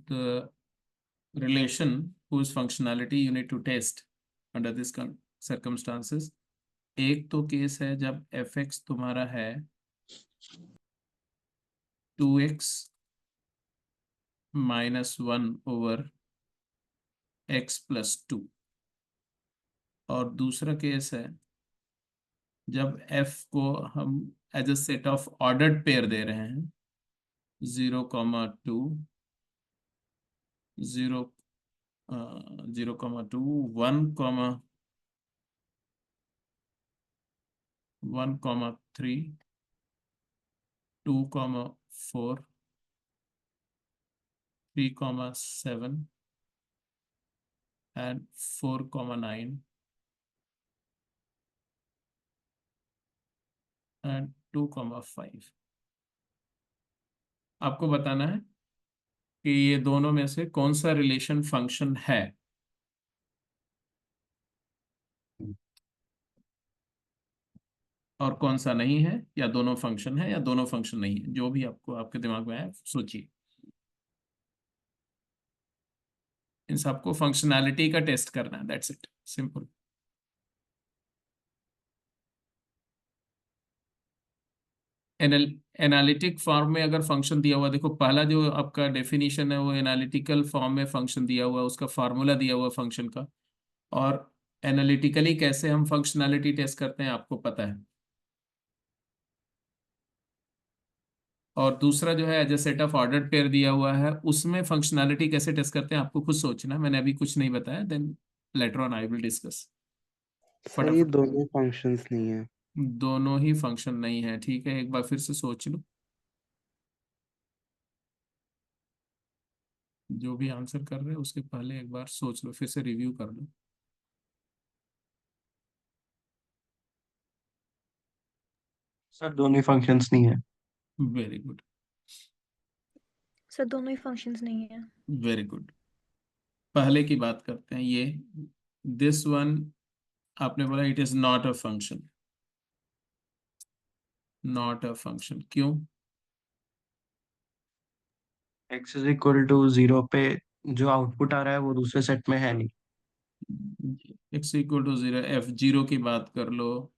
the relation whose functionality you need to test under this circumstances. एक तो case है जब fx तुम्हारा है 2x - 1 over x plus 2, और दूसरा केस है जब f को हम as a set of ordered pair दे रहे हैं 0,2 0 0,2 1,3 2,4 3,7 and 4,9 and 2,5। आपको बताना है कि ये दोनों में से कौन सा रिलेशन फंक्शन है। और कौन सा नहीं है, या दोनों फंक्शन है या दोनों फंक्शन नहीं है, जो भी आपको आपके दिमाग में आए सोचिए। इन सबको फंक्शनैलिटी का टेस्ट करना है, that's it, simple. Analytic form में अगर फंक्शन दिया हुआ, देखो पहला जो आपका डेफिनेशन है वो एनालिटिकल फॉर्म में फंक्शन दिया हुआ है, उसका फार्मूला दिया हुआ फंक्शन का, और एनालिटिकली कैसे हम फंक्शनैलिटी टेस्ट करते हैं आपको पता है। और दूसरा जो है as a set of ordered pair दिया हुआ है, उसमें फंक्शनैलिटी कैसे टेस्ट करते हैं आपको खुद सोचना है, मैंने अभी कुछ नहीं बताया, then later on I will discuss. Sir ये फटाफट। दोनों फंक्शंस नहीं है। दोनों ही फंक्शन नहीं है, ठीक है, एक बार फिर से सोच लो। जो भी आंसर कर रहे हैं उसके पहले एक बार सोच लो, फिर से रिव्यू कर लो। सर दोनों ही फंक्शंस नहीं है। वेरी गुड, सर दोनों ही फंक्शंस नहीं है। Very good. पहले की बात करते हैं, ये दिस वन आपने बोला it is not a function, not a function, क्यों? x इज इक्वल टू 0 पे जो आउटपुट आ रहा है वो दूसरे सेट में है नहीं। x इक्वल टू 0, f0 की बात कर लो,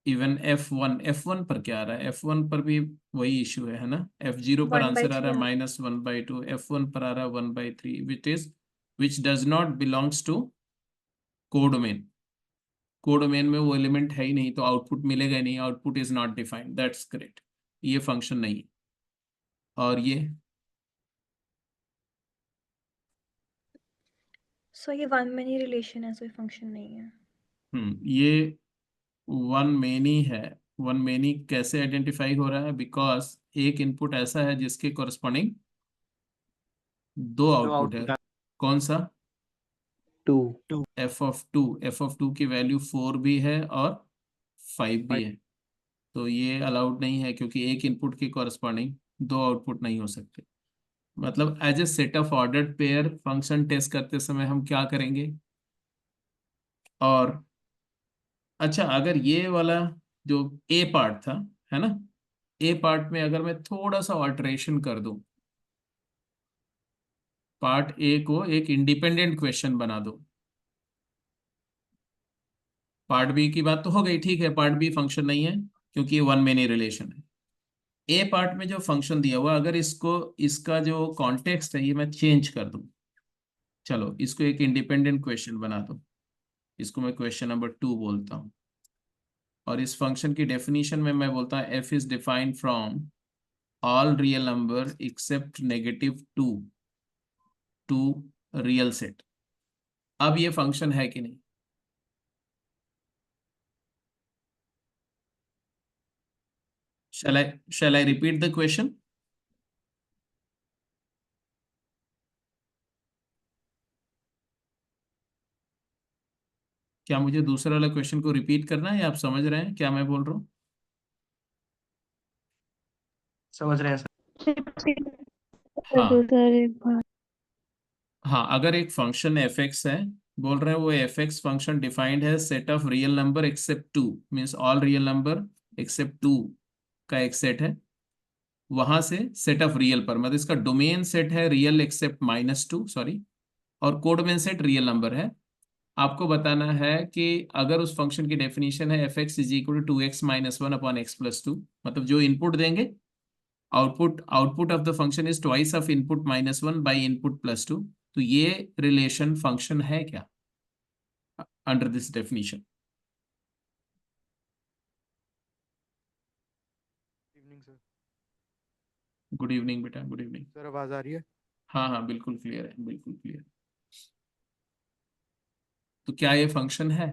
इवन f1 पर क्या आ रहा है, f1 पर भी वही इशू है ना, f0 पर आंसर आ रहा है -1/2, f1 पर आ रहा है 1/3, which does not belongs to codomain. Codomain में वो एलिमेंट है ही नहीं, तो आउटपुट मिलेगा ही नहीं, output is not defined, that's correct, ये फंक्शन नहीं। और ये सर ये वन मैनी रिलेशन है, कोई फंक्शन नहीं है। ये वन मेनी है। वन मेनी कैसे आइडेंटिफाई हो रहा है, बिकॉज एक इनपुट ऐसा है जिसके कॉरस्पॉन्डिंग दो आउटपुट है। आउटपुट कौन सा? 2। f(2) की वैल्यू 4 भी है और 5 भी है, तो ये अलाउड नहीं है, क्योंकि एक इनपुट के कॉरस्पॉन्डिंग दो आउटपुट नहीं हो सकते। मतलब as a set of ordered pair function test करते समय हम क्या करेंगे। और अच्छा, अगर ये वाला जो ए पार्ट था, है ना, ए पार्ट में अगर मैं थोड़ा सा ऑल्टरेशन कर दूं, पार्ट ए को एक इंडिपेंडेंट क्वेश्चन बना दो, पार्ट बी की बात तो हो गई, ठीक है, पार्ट बी फंक्शन नहीं है क्योंकि ये वन मेनी रिलेशन है। ए पार्ट में जो फंक्शन दिया हुआ, अगर इसको, इसका जो कॉन्टेक्स्ट है ये मैं चेंज कर दूं, चलो इसको एक इंडिपेंडेंट क्वेश्चन बना दो, इसको मैं क्वेश्चन नंबर 2 बोलता हूँ, और इस फंक्शन की डेफिनेशन में मैं बोलता हूँ f is defined from all real number except -2 to real set. अब ये फंक्शन है कि नहीं? shall I repeat the question? क्या मुझे दूसरा वाला क्वेश्चन को रिपीट करना है, या आप समझ रहे हैं क्या मैं बोल रहा हूँ? समझ रहे हैं सर। हाँ हाँ, अगर एक फंक्शन f(x) है, बोल रहे हैं वो f(x) फंक्शन डिफाइंड है set of real number except 2, means all real number except 2 का एक सेट है, वहां से सेट ऑफ रियल पर, मतलब इसका डोमेन सेट है रियल एक्सेप्ट -2, सॉरी, और कोडमेन सेट रियल नंबर है। आपको बताना है कि अगर उस फंक्शन की डेफिनेशन है F x is equal to 2x - 1 upon x + 2, मतलब जो इनपुट देंगे, output of the function is twice of input -1 by input +2, तो ये रिलेशन फंक्शन है क्या under this definition? Evening sir. Good evening बेटा, गुड इवनिंग। सर आवाज आ रही है? हाँ हाँ, बिल्कुल क्लियर है, बिल्कुल क्लियर। तो क्या ये फंक्शन है?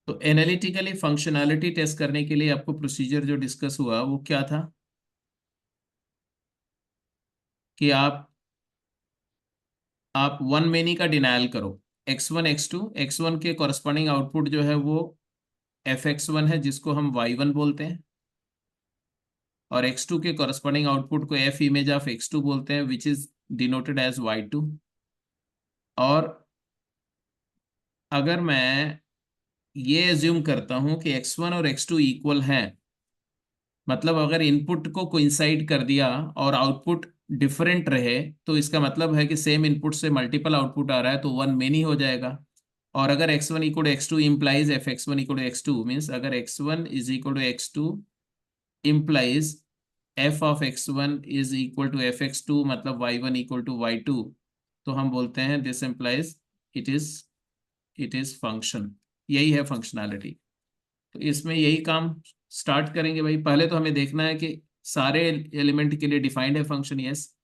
तो एनालिटिकली फंक्शनैलिटी टेस्ट करने के लिए आपको प्रोसीजर जो डिस्कस हुआ वो क्या था कि आप वन मेनी का डिनायल करो। x1 x1 के कॉरस्पॉन्डिंग आउटपुट जो है वो fx1 है, जिसको हम y1 बोलते हैं, और x2 के कॉरस्पॉन्डिंग आउटपुट को f इमेज ऑफ x2 बोलते हैं, which is denoted as y2। और अगर मैं ये एज्यूम करता हूं कि x1 और x2 इक्वल हैं, मतलब अगर इनपुट को कोइंसाइड कर दिया और आउटपुट डिफरेंट रहे, तो इसका मतलब है कि सेम इनपुट से मल्टीपल आउटपुट आ रहा है, तो वन मेनी हो जाएगा। और अगर x1 equal to x2 implies fx1 equal to x2, means अगर x1 is equal to x2 implies f of x1 is equal to fx2, मतलब y1 इक्वल टू y2, तो हम बोलते हैं this implies it is function. यही है functionality. तो इसमें यही काम स्टार्ट करेंगे भाई। पहले तो हमें देखना है कि सारे एलिमेंट के लिए डिफाइंड है फंक्शन, यस,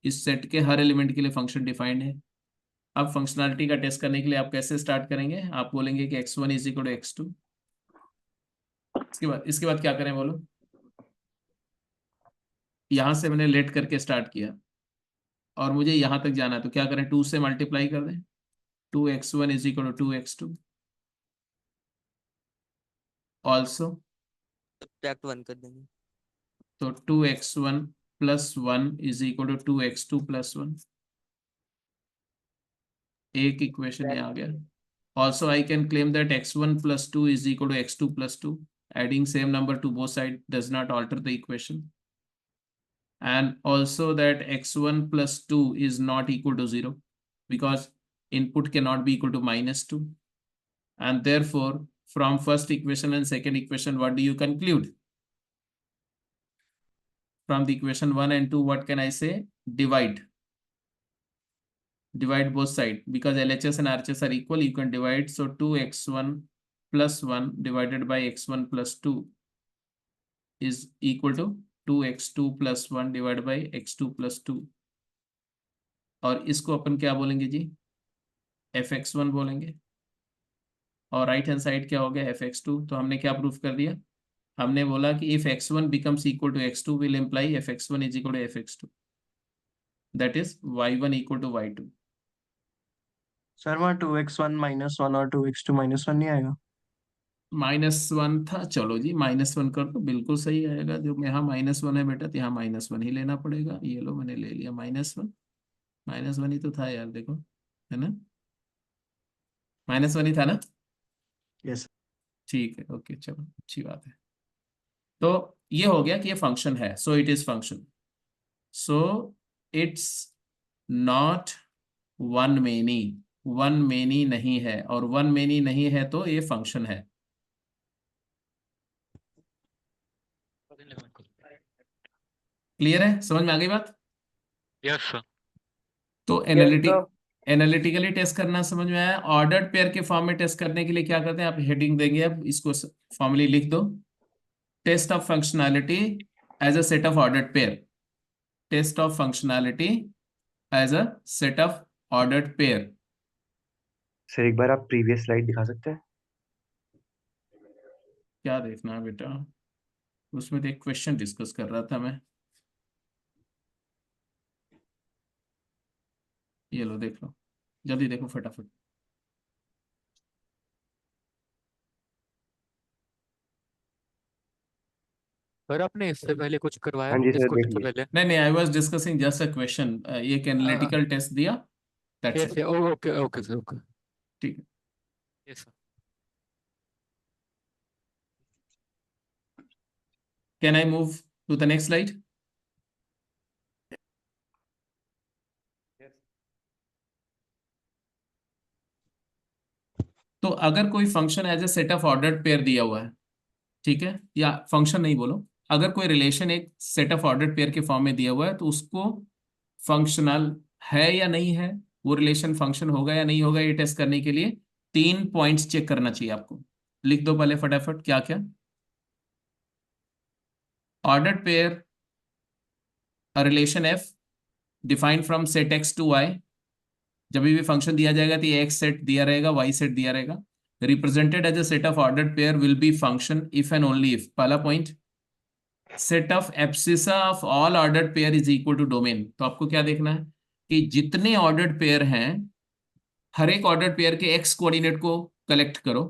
इस सेट के हर एलिमेंट के लिए फंक्शन डिफाइंड है। अब फंक्शनैलिटी का टेस्ट करने के लिए आप कैसे स्टार्ट करेंगे? आप बोलेंगे कि x1 is equal to x2। इसके बाद क्या करें बोलो? यहां से मैंने लेट करके स्टार्ट किया और मुझे यहां तक जाना है, तो क्या करें? 2 से मल्टीप्लाई कर दें। 2x1 is equal to 2x2 also, subtract 1 कर देंगे। तो 2x1 + 1 is equal to 2x2 + 1। एक इक्वेशन ये आ गया। Also, I can claim that x1 + 2 is equal to x2 + 2. Adding same number to both sides does not alter the equation. And also that x1 + 2 is not equal to 0 because input cannot be equal to -2. And therefore, from first equation and second equation, what do you conclude? From the equation 1 and 2, what can I say? Divide both sides, because LHS and RHS are equal, you can divide. So 2x1 + 1 divided by x1 + 2 is equal to 2x2 + 1 divided by x2 + 2। और इसको अपन क्या बोलेंगे जी? fx1 बोलेंगे। और right hand side क्या हो गया? fx2। तो हमने क्या प्रूफ कर दिया? हमने बोला कि if x1 becomes equal to x2 will imply fx1 is equal to fx2, that is y1 equal to y2। Sir वहाँ 2x1 -1 और 2x2 -1 नहीं आएगा? -1 था, चलो जी -1 कर दो, बिल्कुल सही आएगा। जो यहाँ -1 है बेटा, तो यहाँ -1 ही लेना पड़ेगा। ये लो, मैंने ले लिया -1 ही तो था यार, देखो, है ना? -1 ही था ना? यस। ठीक है, ओके, चलो, अच्छी बात है। तो ये हो गया कि ये फंक्शन है, सो it is function, so it's not one many नहीं है, और वन मेनी नहीं है तो ये फंक्शन है। क्लियर है? समझ में आ गई बात? Yes sir. तो एनालिटिकली टेस्ट करना समझ में आया। ऑर्डर्ड पेयर के फॉर्म में टेस्ट करने के लिए क्या करते हैं? आप हेडिंग देंगे, अब इसको फॉर्मली लिख दो। Test of functionality as a set of ordered pair. Test of functionality as a set of ordered pair. Sir एक बार आप प्रीवियस स्लाइड दिखा सकते हैं? क्या देखना है बेटा? उसमें तो एक क्वेश्चन डिस्कस कर रहा था मैं। ये लो, देख लो, जल्दी देखो फटाफट। सर आपने इससे पहले कुछ करवाया हाँ जी इस सर, क्वेश्चन देख से लीजिए। पहले? नहीं, I was discussing just a question, एक एनालिटिकल टेस्ट दिया, that's yes it. Okay okay sir okay. ठीक है। Yes sir. Can I move to the next slide? तो अगर कोई function as a set of ordered pair दिया हुआ है, ठीक है, या फंक्शन नहीं बोलो, अगर कोई रिलेशन एक सेट ऑफ ऑर्डर्ड पेयर के फॉर्म में दिया हुआ है तो उसको फंक्शनल है या नहीं है, वो रिलेशन फंक्शन होगा या नहीं होगा, ये टेस्ट करने के लिए 3 पॉइंट्स चेक करना चाहिए आपको। लिख दो पहले फटाफट क्या क्या। Ordered pair a relation f defined from set x to y, जब भी फंक्शन दिया जाएगा तो ये एक्स सेट दिया रहेगा, वाई सेट दिया रहेगा। Represented as a set of ordered pair will be function if and only if, पहला point. Set of abscissa of all ordered pair is equal to domain, तो आपको क्या देखना है कि जितने ऑर्डर्ड पेयर हैं हर एक ऑर्डर्ड पेयर के एक्स कोऑर्डिनेट को कलेक्ट करो।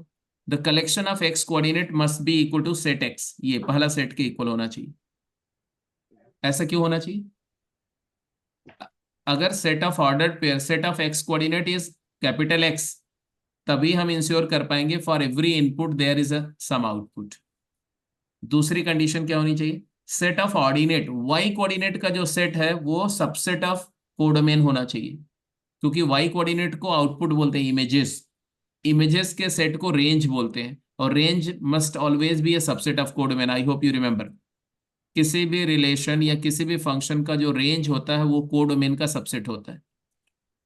The collection of x coordinate must be equal to set x, ये पहला सेट के इक्वल होना चाहिए। ऐसा क्यों होना चाहिए? अगर set of ordered pair set of x coordinate is capital x, तभी हम इंश्योर कर पाएंगे for every input there is a some output. दूसरी कंडीशन क्या होनी चाहिए? Set of ordinate y coordinate का जो सेट है वो सबसेट ऑफ कोडोमेन होना चाहिए, क्योंकि वाई कोऑर्डिनेट को आउटपुट बोलते हैं इमेजेस, इमेजेस के सेट को रेंज बोलते हैं, और range must always be A subset of codomain. I hope you remember, किसी भी रिलेशन या किसी भी फंक्शन का जो रेंज होता है वो कोडोमेन का सबसेट होता है।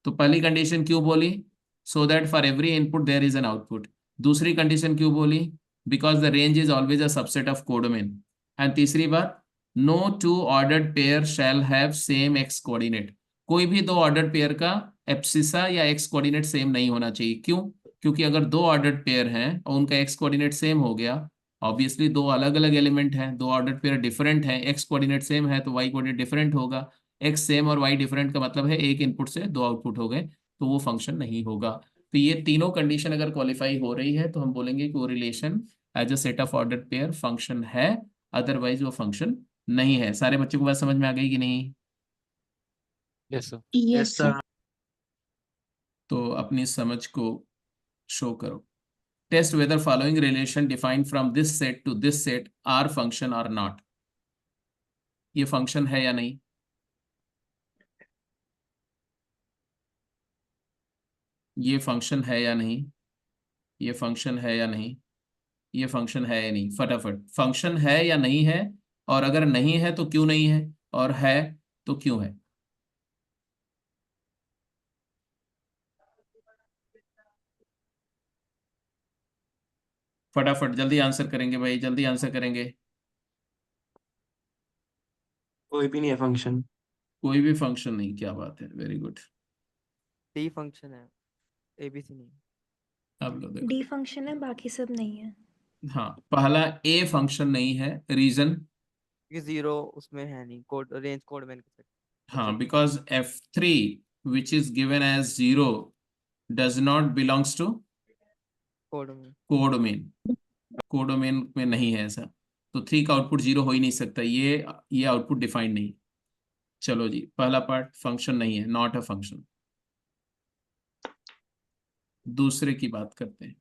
तो पहली कंडीशन क्यों बोली? So that for every input there is an output. दूसरी कंडीशन क्यों बोली? Because the range is always a subset of codomain. And तीसरी बात, no two ordered pair shall have same x coordinate, कोई भी दो ऑर्डर्ड पेयर का abscissa या एक्स कोऑर्डिनेट सेम नहीं होना चाहिए। क्यों? क्योंकि अगर दो ऑर्डर्ड पेयर हैं और उनका एक्स कोऑर्डिनेट सेम हो गया, ऑब्वियसली दो अलग अलग एलिमेंट हैं, दो ऑर्डर्ड पेयर डिफरेंट हैं, एक्स कोऑर्डिनेट सेम है तो वाई कोऑर्डिनेट डिफरेंट होगा। एक्स सेम और वाई डिफरेंट का मतलब है एक इनपुट से दो आउटपुट हो गए, तो वो फंक्शन नहीं होगा। तो ये तीनों कंडीशन अगर क्वालिफाई हो रही है तो हम बोलेंगे कि वो relation as a set of ordered pair function है, अदरवाइज वो फंक्शन नहीं है। सारे बच्चों को बात समझ में आ गई कि नहीं? Yes sir. Yes sir. तो अपनी समझ को शो करो। Test whether following relation defined from this set to this set are function और नॉट, ये फंक्शन है या नहीं? ये फंक्शन है या नहीं? ये फंक्शन है या नहीं? ये फंक्शन है या नहीं? फटाफट, फंक्शन है या नहीं है, और अगर नहीं है तो क्यों नहीं है, और है तो क्यों है? फटाफट जल्दी आंसर करेंगे भाई, जल्दी आंसर करेंगे। कोई भी नहीं है फंक्शन। कोई भी फंक्शन नहीं, क्या बात है, वेरी गुड। डी फंक्शन है, एबीसी नहीं। अब लो देखो। डी फंक्शन है, बाकी सब नहीं है। हाँ, पहला ए फंक्शन नहीं है, रीजन? क्योंकि जीरो उसमें है नहीं, कोड रेंज कोड मैन के सेट हाँ, सबसेट नहीं। Because F3 which is given as 0 does not belongs to code में कोडोमेन, कोडोमेन में नहीं है ऐसा, तो 3 का आउटपुट 0 हो ही नहीं सकता, ये आउटपुट डिफाइंड नहीं। चलो जी, पहला पार्ट फंक्शन नहीं है, नॉट अ फंक्शन। दूसरे की बात करते हैं।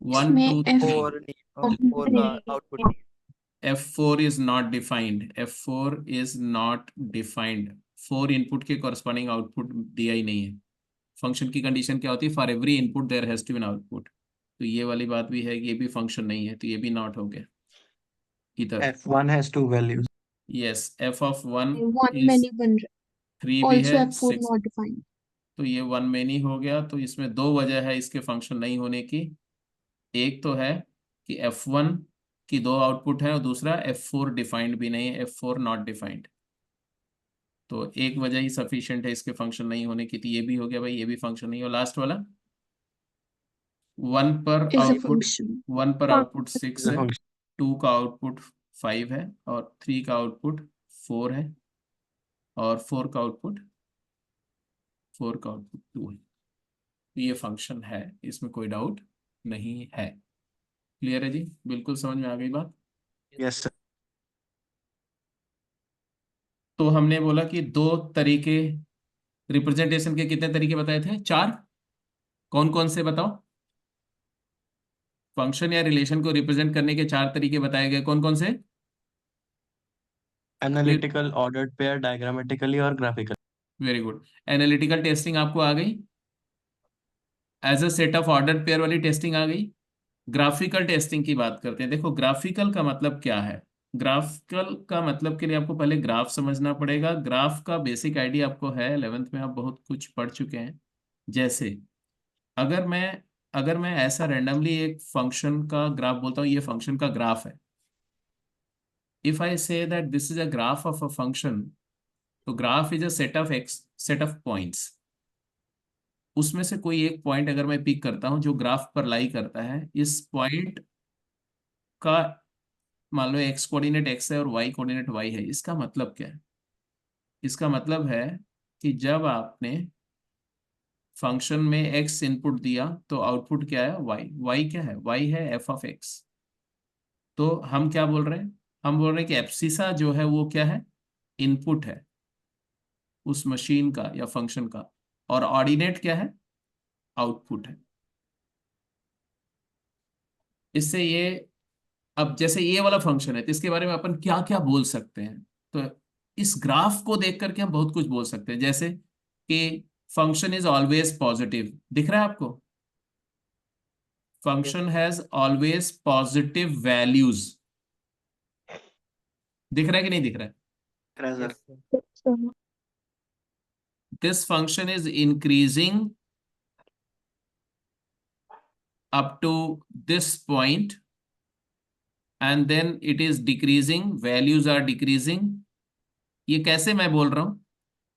1 इसमें 2 F 3 फोर नहीं, फोर का आउटपुट नहीं। F4 is not defined, F4 is not defined, 4 input के कॉरस्पॉन्डिंग आउटपुट दिया ही नहीं है। फंक्शन की कंडीशन क्या होती है? For every input there has to be an output, तो ये वाली बात भी है कि ये भी फंक्शन नहीं है, तो ये भी नॉट हो गया इधर। F1 has two values. Yes, F of 1 one is many बन रहा 3 भी है, also F4 6, not defined. तो ये 1 में नहीं हो गया। तो इसमें दो वजह है इसके फंक्शन नहीं होने की। एक तो है कि F1 की दो आउटपुट है, और दूसरा F4 डिफाइंड भी नहीं है, F4 नॉट डिफाइंड। तो एक वजह ही सफिशिएंट है इसके फंक्शन नहीं होने की, तो ये भी हो गया भाई, ये भी फंक्शन नहीं। और लास्ट वाला 1 पर Is a आउटपुट, function. 1 पर आउटपुट 6 Is a है, function. 2 का आउटपुट 5 है, और 3 का आउटपुट 4 है, और 4 का आउटपुट 2 है। तो ये फंक्शन है, इसमें कोई डाउट नहीं है। क्लियर है जी? बिल्कुल समझ में आ गई बात? Yes sir. तो हमने बोला कि दो तरीके, रिप्रेजेंटेशन के कितने तरीके बताए थे? 4। कौन कौन से बताओ? फंक्शन या रिलेशन को रिप्रेजेंट करने के 4 तरीके बताए गए, कौन कौन से? एनालिटिकल, ऑर्डर्ड पेयर, डायग्रामेटिकली और graphical. Very good. Analytical testing आपको आ गई, as a set of order pair वाली टेस्टिंग आ गई। ग्राफिकल टेस्टिंग की बात करते हैं। देखो ग्राफिकल का मतलब क्या है। ग्राफिकल का मतलब के लिए आपको पहले ग्राफ समझना पड़ेगा। ग्राफ का बेसिक आइडिया आपको है, 11th में आप बहुत कुछ पढ़ चुके हैं। जैसे अगर मैं ऐसा रैंडमली एक फंक्शन का ग्राफ बोलता हूँ, ये फंक्शन का ग्राफ है। If I say that this is a graph of a function, तो graph is a set of points. उसमें से कोई एक पॉइंट अगर मैं पिक करता हूं जो ग्राफ पर लाई करता है, इस पॉइंट का मान लो एक्स कोऑर्डिनेट एक्स है और वाई कोऑर्डिनेट वाई है। इसका मतलब क्या है? इसका मतलब है कि जब आपने फंक्शन में एक्स इनपुट दिया तो आउटपुट क्या है? वाई। वाई क्या है? वाई है एफ ऑफ एक्स। तो हम क्या बोल रहे हैं? हम बोल रहे हैं कि एब्सिसा जो है वो क्या है? इनपुट है उस मशीन का या फंक्शन का, और ऑर्डिनेट क्या है? आउटपुट है। इससे ये, अब जैसे ये वाला फंक्शन है तो इसके बारे में अपन क्या क्या बोल सकते हैं? तो इस ग्राफ को देख करके हम बहुत कुछ बोल सकते हैं, जैसे कि फंक्शन इज ऑलवेज पॉजिटिव। दिख रहा है आपको? Function has always positive values. दिख रहा है कि नहीं दिख रहा है? Sir, yes sir. This function is increasing up to this point and then it is decreasing, values are decreasing। ये कैसे मैं बोल रहा हूं?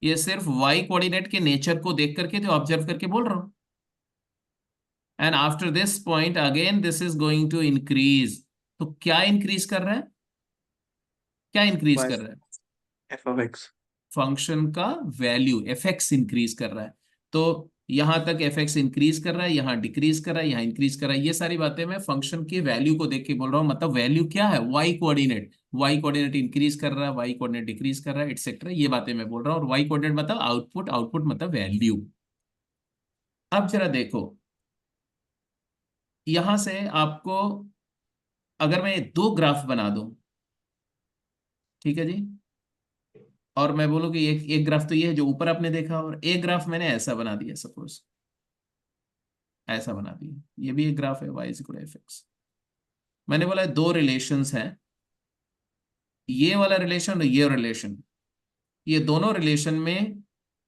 ये सिर्फ y कोऑर्डिनेट के नेचर को देख करके तो ऑब्जर्व करके बोल रहा हूं। And after this point again this is going to increase. तो क्या इंक्रीज कर रहा है? क्या इंक्रीज कर रहा है? F of x. फंक्शन का वैल्यू एफ एक्स इंक्रीज कर रहा है। तो यहां तक एफ एक्स इंक्रीज कर रहा है, यहां डिक्रीज कर रहा है, यहां इंक्रीज कर रहा है। ये सारी बातें मैं फंक्शन की वैल्यू को देख के बोल रहा हूँ। मतलब वैल्यू क्या है? Y coordinate. Y coordinate increase कर रहा है, वाई कोऑर्डिनेट डिक्रीज कर रहा है, एटसेट्रा। ये बातें मैं बोल रहा हूँ। और वाई कोऑर्डिनेट मतलब आउटपुट, आउटपुट मतलब वैल्यू। अब जरा देखो, यहां से आपको अगर मैं 2 ग्राफ बना दूं, ठीक है जी, और मैं बोलूं कि एक ग्राफ तो ये है जो ऊपर आपने देखा, और एक ग्राफ मैंने ऐसा बना दिया, सपोज ऐसा बना दिया। ये भी एक ग्राफ है, y is equal F x. मैंने बोला 2 रिलेशंस हैं, ये वाला रिलेशन और ये रिलेशन। ये दोनों रिलेशन में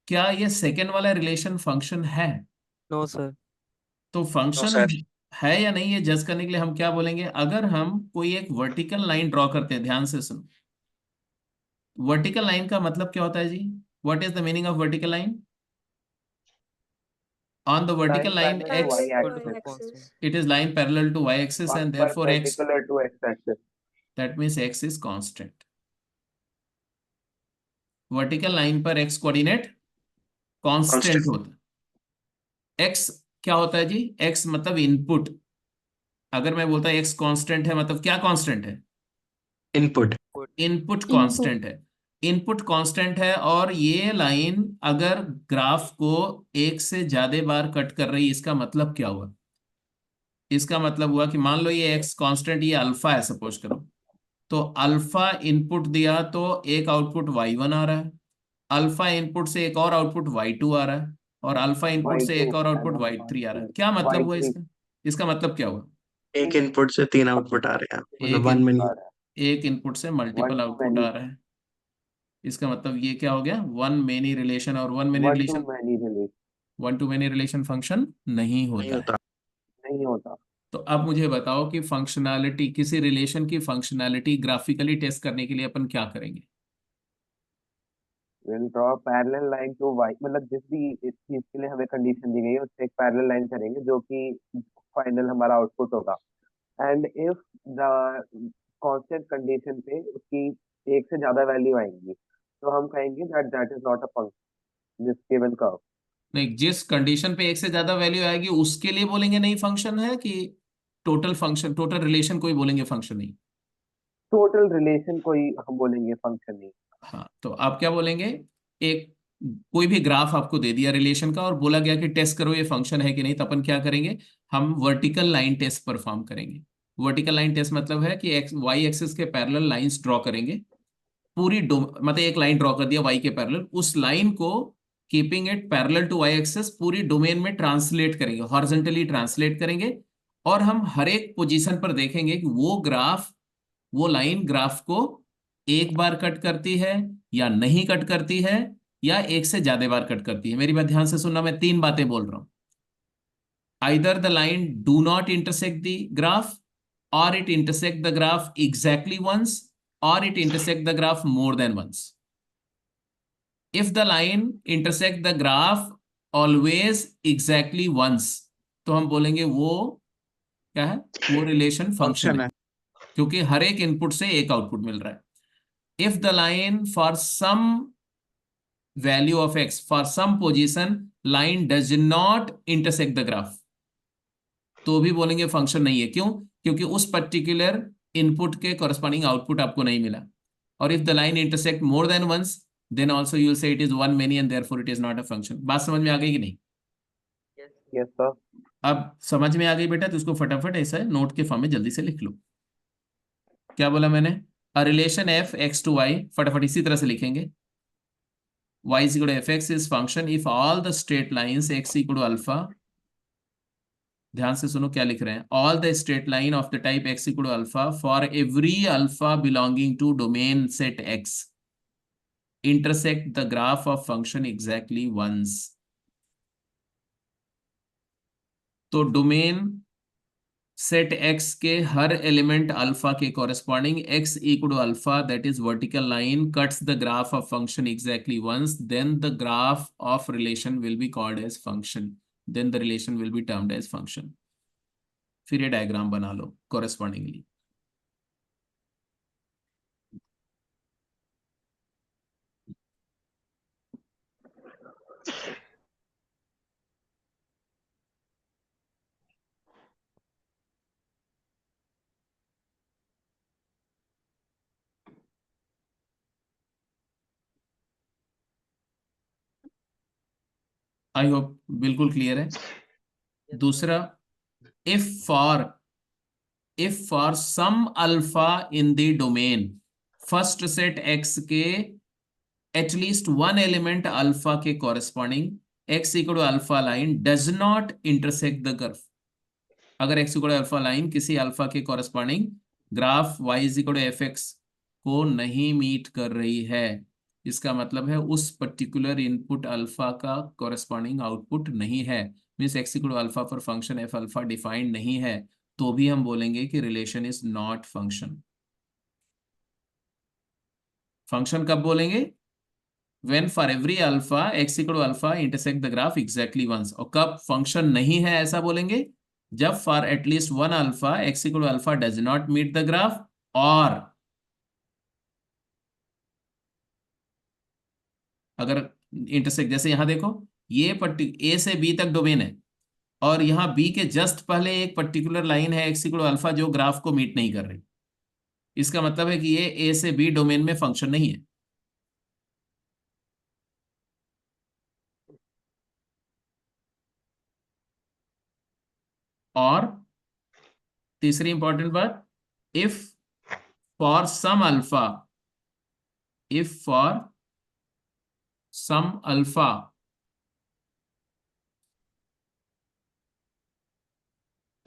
क्या ये सेकेंड वाला रिलेशन फंक्शन है? No sir. तो फंक्शन है या नहीं, ये जज करने के लिए हम क्या बोलेंगे? अगर हम कोई एक वर्टिकल लाइन ड्रॉ करते हैं, ध्यान से सुनो। वर्टिकल लाइन का मतलब क्या होता है जी? What is the meaning of vertical line? On the vertical line parallel to x, y Equal to axis, constant. it is line parallel to y-axis and therefore x, perpendicular to x-axis. that means x is constant। Vertical line पर x coordinate constant होता है। x क्या होता है जी? x मतलब input. अगर मैं बोलता हूं x कांस्टेंट है, मतलब क्या कांस्टेंट है? इनपुट। इनपुट कांस्टेंट है। इनपुट कांस्टेंट है, और ये लाइन अगर ग्राफ को एक से ज्यादा बार कट कर रही, इसका मतलब क्या हुआ? इसका मतलब हुआ कि मान लो ये x कांस्टेंट, ये अल्फा है सपोज करो, तो अल्फा इनपुट दिया तो एक आउटपुट y1 आ रहा है, अल्फा इनपुट से एक और आउटपुट y2 आ रहा है, और अल्फा इनपुट से y2 एक और आउटपुट and y3 आ रहा है। क्या मतलब हुआ y3 इसका? इसका मतलब क्या हुआ? एक इनपुट से 3 आउटपुट आ रहे हैं, मतलब एक वन में आ रहा है, एक इनपुट से multiple one to output many, आ रहा है। इसका मतलब ये क्या हो गया? One many relation. और वन मेनी one to रिलेशन, many relation one to many relation function नहीं नहीं होता है। होता। नहीं होता। तो अब मुझे बताओ कि फंक्शनैलिटी, किसी रिलेशन की फंक्शनैलिटी ग्राफिकली टेस्ट करने के लिए अपन क्या करेंगे? We'll draw a parallel line to y, मतलब जिस भी इस चीज के लिए हमें कंडीशन दी गई है उससे एक पैरेलल लाइन करेंगे जो कि फाइनल हमारा आउटपुट होगा। And if the constant condition पे उसकी एक से ज्यादा वैल्यू आएंगी तो हम कहेंगे that that is not a function this given curve. नहीं, जिस कंडीशन पे एक से ज्यादा वैल्यू आएगी उसके लिए बोलेंगे नहीं फंक्शन है, कि टोटल फंक्शन, टोटल रिलेशन को ही बोलेंगे फंक्शन नहीं? टोटल रिलेशन को ही हम बोलेंगे फंक्शन नहीं। हाँ, तो आप क्या बोलेंगे? एक कोई भी ग्राफ आपको दे दिया रिलेशन का और बोला गया कि टेस्ट करो ये फंक्शन है कि नहीं, तो अपन क्या करेंगे, हम वर्टिकल लाइन टेस्ट परफॉर्म करेंगे। वर्टिकल लाइन टेस्ट मतलब है कि एक्स वाई एक्सिस के पैरेलल लाइंस ड्रॉ करेंगे, पूरी मतलब एक लाइन ड्रॉ कर दिया वाई के पैरेलल, उस लाइन को keeping it parallel to y axis पूरी डोमेन में ट्रांसलेट करेंगे, हॉरिजॉन्टली ट्रांसलेट करेंगे, और हम हर एक पोजीशन पर देखेंगे कि वो लाइन ग्राफ को एक बार कट करती है या नहीं कट करती है, या एक से ज्यादा बार कट करती है। मेरी बात ध्यान से सुनना, मैं तीन बातें बोल रहा हूं। either the line do not intersect the graph, or it intersect the graph exactly once, or it intersect the graph more than once. If the line intersect the graph always exactly once, तो हम बोलेंगे वो क्या है, वो relation function है, क्योंकि हर एक इनपुट से एक आउटपुट मिल रहा है। If the line for some value of x, for some position line does not intersect the graph, तो भी बोलेंगे फंक्शन नहीं है। क्यों? क्योंकि उस पर्टिकुलर इनपुट के कॉरस्पॉन्डिंग आउटपुट आपको नहीं मिला। और if the line intersect more than once, then also you will say it is one many and therefore it is not a function. बात समझ में आ गई कि नहीं? Yes sir. अब समझ में आ गई बेटा, तो उसको फटाफट ऐसा नोट के फॉर्म में जल्दी से लिख लो। क्या बोला मैंने? A relation f x to y, फटाफट इसी तरह से लिखेंगे। y is equal to fx is function if all the straight lines x equal to alpha, ध्यान से सुनो क्या लिख रहे हैं, all the straight line of the type x equal to alpha for every alpha belonging to domain set x intersect the graph of function exactly once. तो domain set x के हर एलिमेंट अल्फा के corresponding x equal to alpha, that is vertical line, cuts the graph of function exactly once, then the graph of relation will be called as function, then the relation will be termed as function. फिर ये diagram बना लो correspondingly. I hope बिल्कुल clear है। दूसरा, if for some alpha in the domain, first set x के at least one element alpha के corresponding x equal to alpha line does not intersect the curve. अगर x equal to alpha line किसी alpha के corresponding graph y is equal to f x को नहीं meet कर रही है, इसका मतलब है उस पर्टिकुलर इनपुट अल्फा का कॉरेस्पॉन्डिंग आउटपुट नहीं है, means x equal to alpha पर फंक्शन एफ अल्फा डिफाइंड नहीं है, तो भी हम बोलेंगे कि relation is not function. Function कब बोलेंगे? when for every alpha x equal to alpha intersect the graph exactly once। और कब फंक्शन नहीं है ऐसा बोलेंगे? जब for at least one alpha x equal to alpha does not meet the graph, और अगर इंटरसेक्ट, जैसे यहां देखो ये ए से बी तक डोमेन है, और यहाँ बी के जस्ट पहले एक पर्टिकुलर लाइन है एक्स इक्वल टू अल्फा जो ग्राफ को मीट नहीं कर रही, इसका मतलब है कि ये ए से बी डोमेन में फंक्शन नहीं है। और तीसरी इंपॉर्टेंट बात, if for some alpha, if for some alpha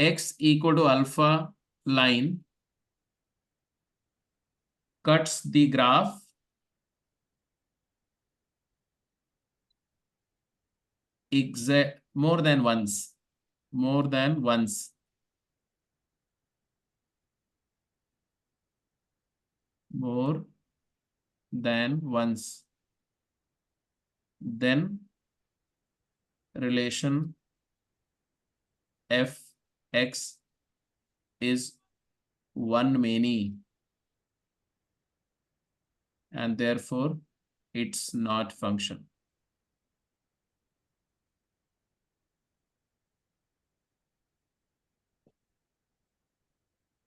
x equal to alpha line cuts the graph exact more than once, more than once, more than once, then relation f x is one many and therefore it's not function।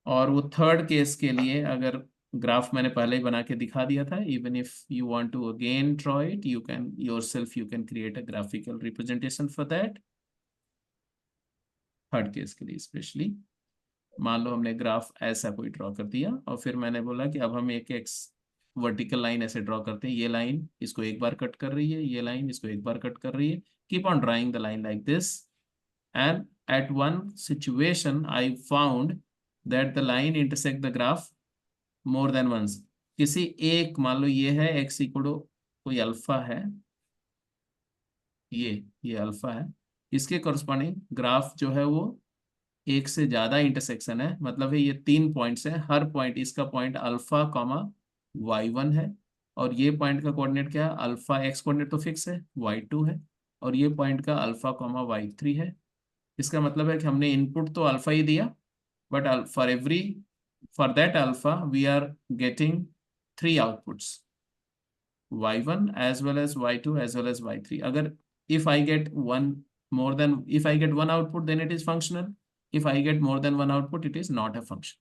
और वो third case के लिए अगर graph मैंने पहले ही बना के दिखा दिया था. Even if you want to again draw it, you can yourself, you can create a graphical representation for that. Third case के लिए स्पेशली मान लो हमने ग्राफ ऐसा कोई ड्रॉ कर दिया और फिर मैंने बोला कि अब हम एक एक्स वर्टिकल लाइन ऐसे ड्रॉ करते हैं. ये लाइन इसको एक बार कट कर रही है, ये लाइन इसको एक बार कट कर रही है. Keep on drawing the line like this. And at one situation, I found that the line intersect the graph more than once. किसी एक, मान लो ये है x इक्वल टू कोई अल्फा है, ये अल्फा है, इसके करस्पॉन्डिंग ग्राफ जो है वो एक से ज्यादा इंटरसेक्शन है. मतलब है ये 3 पॉइंट्स है, हर पॉइंट, इसका पॉइंट अल्फा कॉमा y1 है, और ये पॉइंट का कोऑर्डिनेट क्या है, अल्फा एक्स कोऑर्डिनेट तो फिक्स है, y2 है, और ये पॉइंट का अल्फा कॉमा y3 है. इसका मतलब है कि हमने इनपुट तो अल्फा ही दिया, but for that alpha we are getting 3 outputs, y1 as well as y2 as well as y3. अगर if I get if I get one output, then it is functional. If I get more than one output, it is not a function.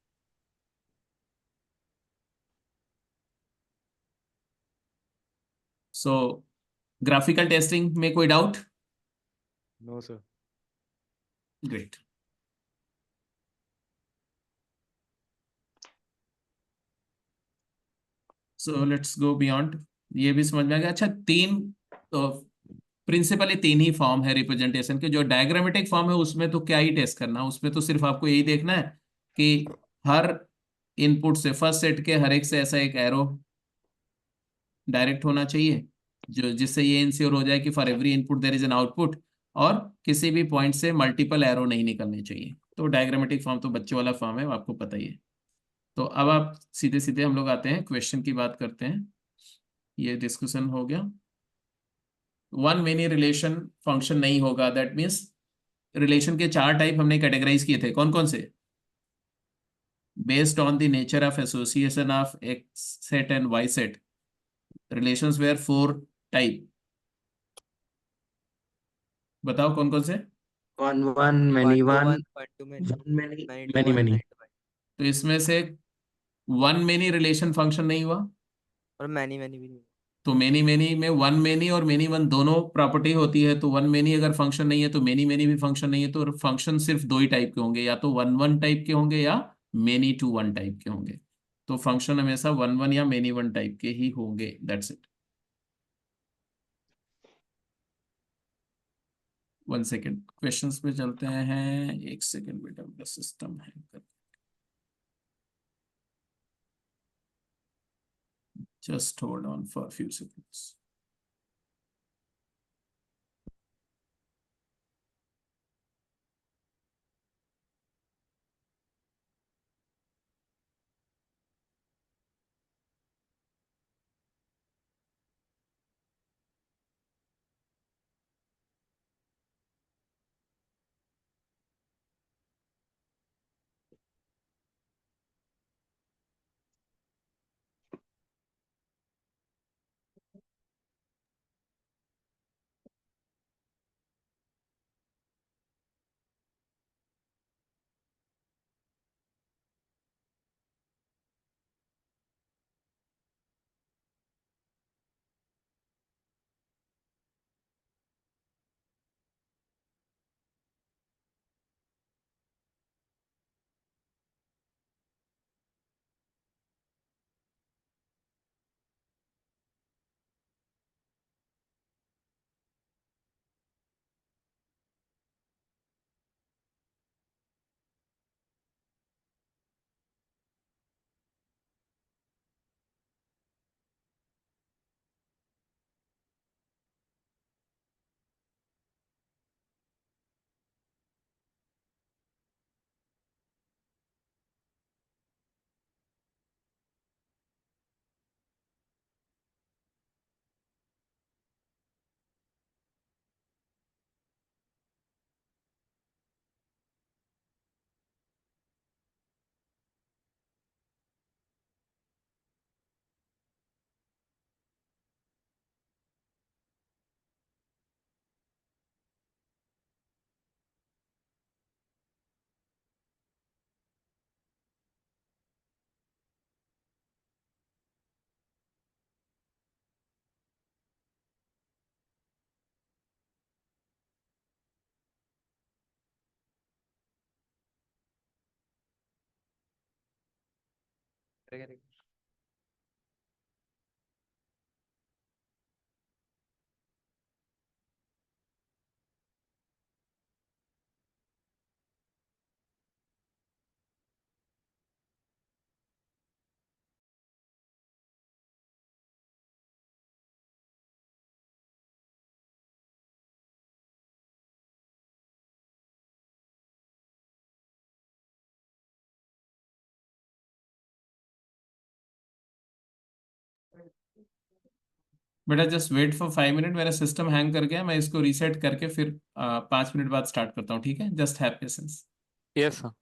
So graphical testing में कोई doubt? No, sir. Great. So let's go beyond. ये भी समझ में आ गया. अच्छा, principally 3 ही form है representation के. जो डायग्रामेटिक फॉर्म है उसमें तो क्या ही टेस्ट करना, उसमें तो सिर्फ आपको यही देखना है कि हर इनपुट से, फर्स्ट सेट के हर एक से ऐसा एक एरो डायरेक्ट होना चाहिए, जो जिससे ये इंश्योर हो जाए कि for every input there is an output, और किसी भी पॉइंट से मल्टीपल एरो नहीं निकलने चाहिए. तो डायग्रामेटिक फॉर्म तो बच्चों वाला फॉर्म है, वो आपको पता ही है. तो अब आप सीधे सीधे हम लोग आते हैं क्वेश्चन की बात करते हैं. ये डिस्कशन हो गया. वन मेनी रिलेशन फंक्शन नहीं होगा, दैट मीन्स रिलेशन के 4 टाइप हमने कैटेगराइज किए थे. कौन कौन से? Based on the nature of association of x set and y set, relations were 4 type. बताओ कौन कौन से? One one many one to one, one, one to many, one many, many to many one, many. many to many, तो इसमें से one many relation function नहीं हुआ. और many many भी नहीं. तो मेनी मेनी में वन मेनी और मेनी वन दोनों प्रॉपर्टी होती है. तो वन मेनी अगर फंक्शन नहीं है तो मेनी मेनी भी फंक्शन नहीं है. तो फंक्शन सिर्फ 2 ही टाइप के होंगे, या तो वन वन टाइप के होंगे या मेनी टू वन टाइप के होंगे. तो फंक्शन हमेशा वन वन या मेनी वन टाइप के ही होंगे. That's it. 1 सेकेंड, क्वेश्चंस पे चलते हैं. 1 सेकेंड बेटा, मेरा सिस्टम है. Just hold on for few seconds. बेटा जस्ट वेट फॉर 5 मिनट, मेरा सिस्टम हैंग कर गया, मैं इसको रीसेट करके फिर 5 मिनट बाद स्टार्ट करता हूँ, ठीक है? Just have patience. Yes, sir.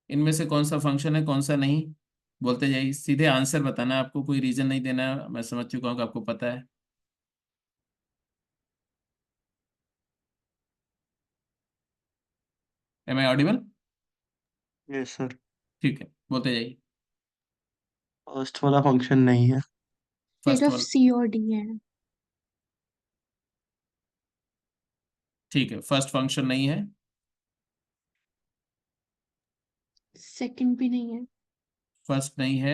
इनमें से कौन सा फंक्शन है, कौन सा नहीं, बोलते जाइए, सीधे आंसर बताना है, आपको कोई रीजन नहीं देना है, मैं समझ चुका हूँ कि आपको पता है। Am I audible? Yes sir. ठीक है, बोलते जाइए। फर्स्ट वाला फंक्शन नहीं है। फर्स्ट सिर्फ वाला, सी और डी है। ठीक है, फर्स्ट फंक्शन नहीं है। सेकंड भी नहीं है। फर्स्ट नहीं है,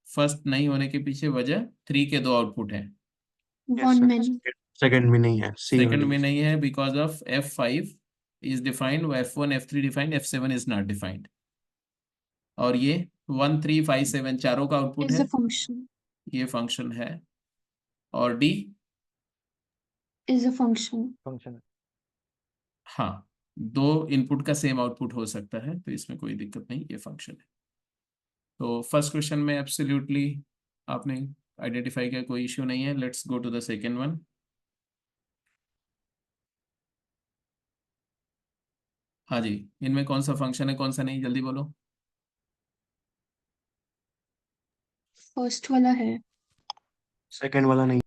फर्स्ट नहीं होने के पीछे वजह 3 के 2 आउटपुट है। Yes one sir. में नहीं। सेकंड भी नहीं है, सी और सेकंड डी। में नहीं है because of F5 is defined, F1 F3 defined, F7 is not defined. और ये 1 3 5 7 चारों का आउटपुट इज है, अ फंक्शन। ये फंक्शन है। और D, is a function. Function. हाँ, 2 इनपुट का सेम आउटपुट हो सकता है, तो इसमें कोई दिक्कत नहीं, ये फंक्शन है। तो फर्स्ट क्वेश्चन में एब्सोल्युटली आपने आइडेंटिफाई किया, कोई इश्यू नहीं है। Let's go to the second one. हाँ जी, इनमें कौन सा फंक्शन है, कौन सा नहीं, जल्दी बोलो। फर्स्ट वाला है। सेकंड वाला नहीं।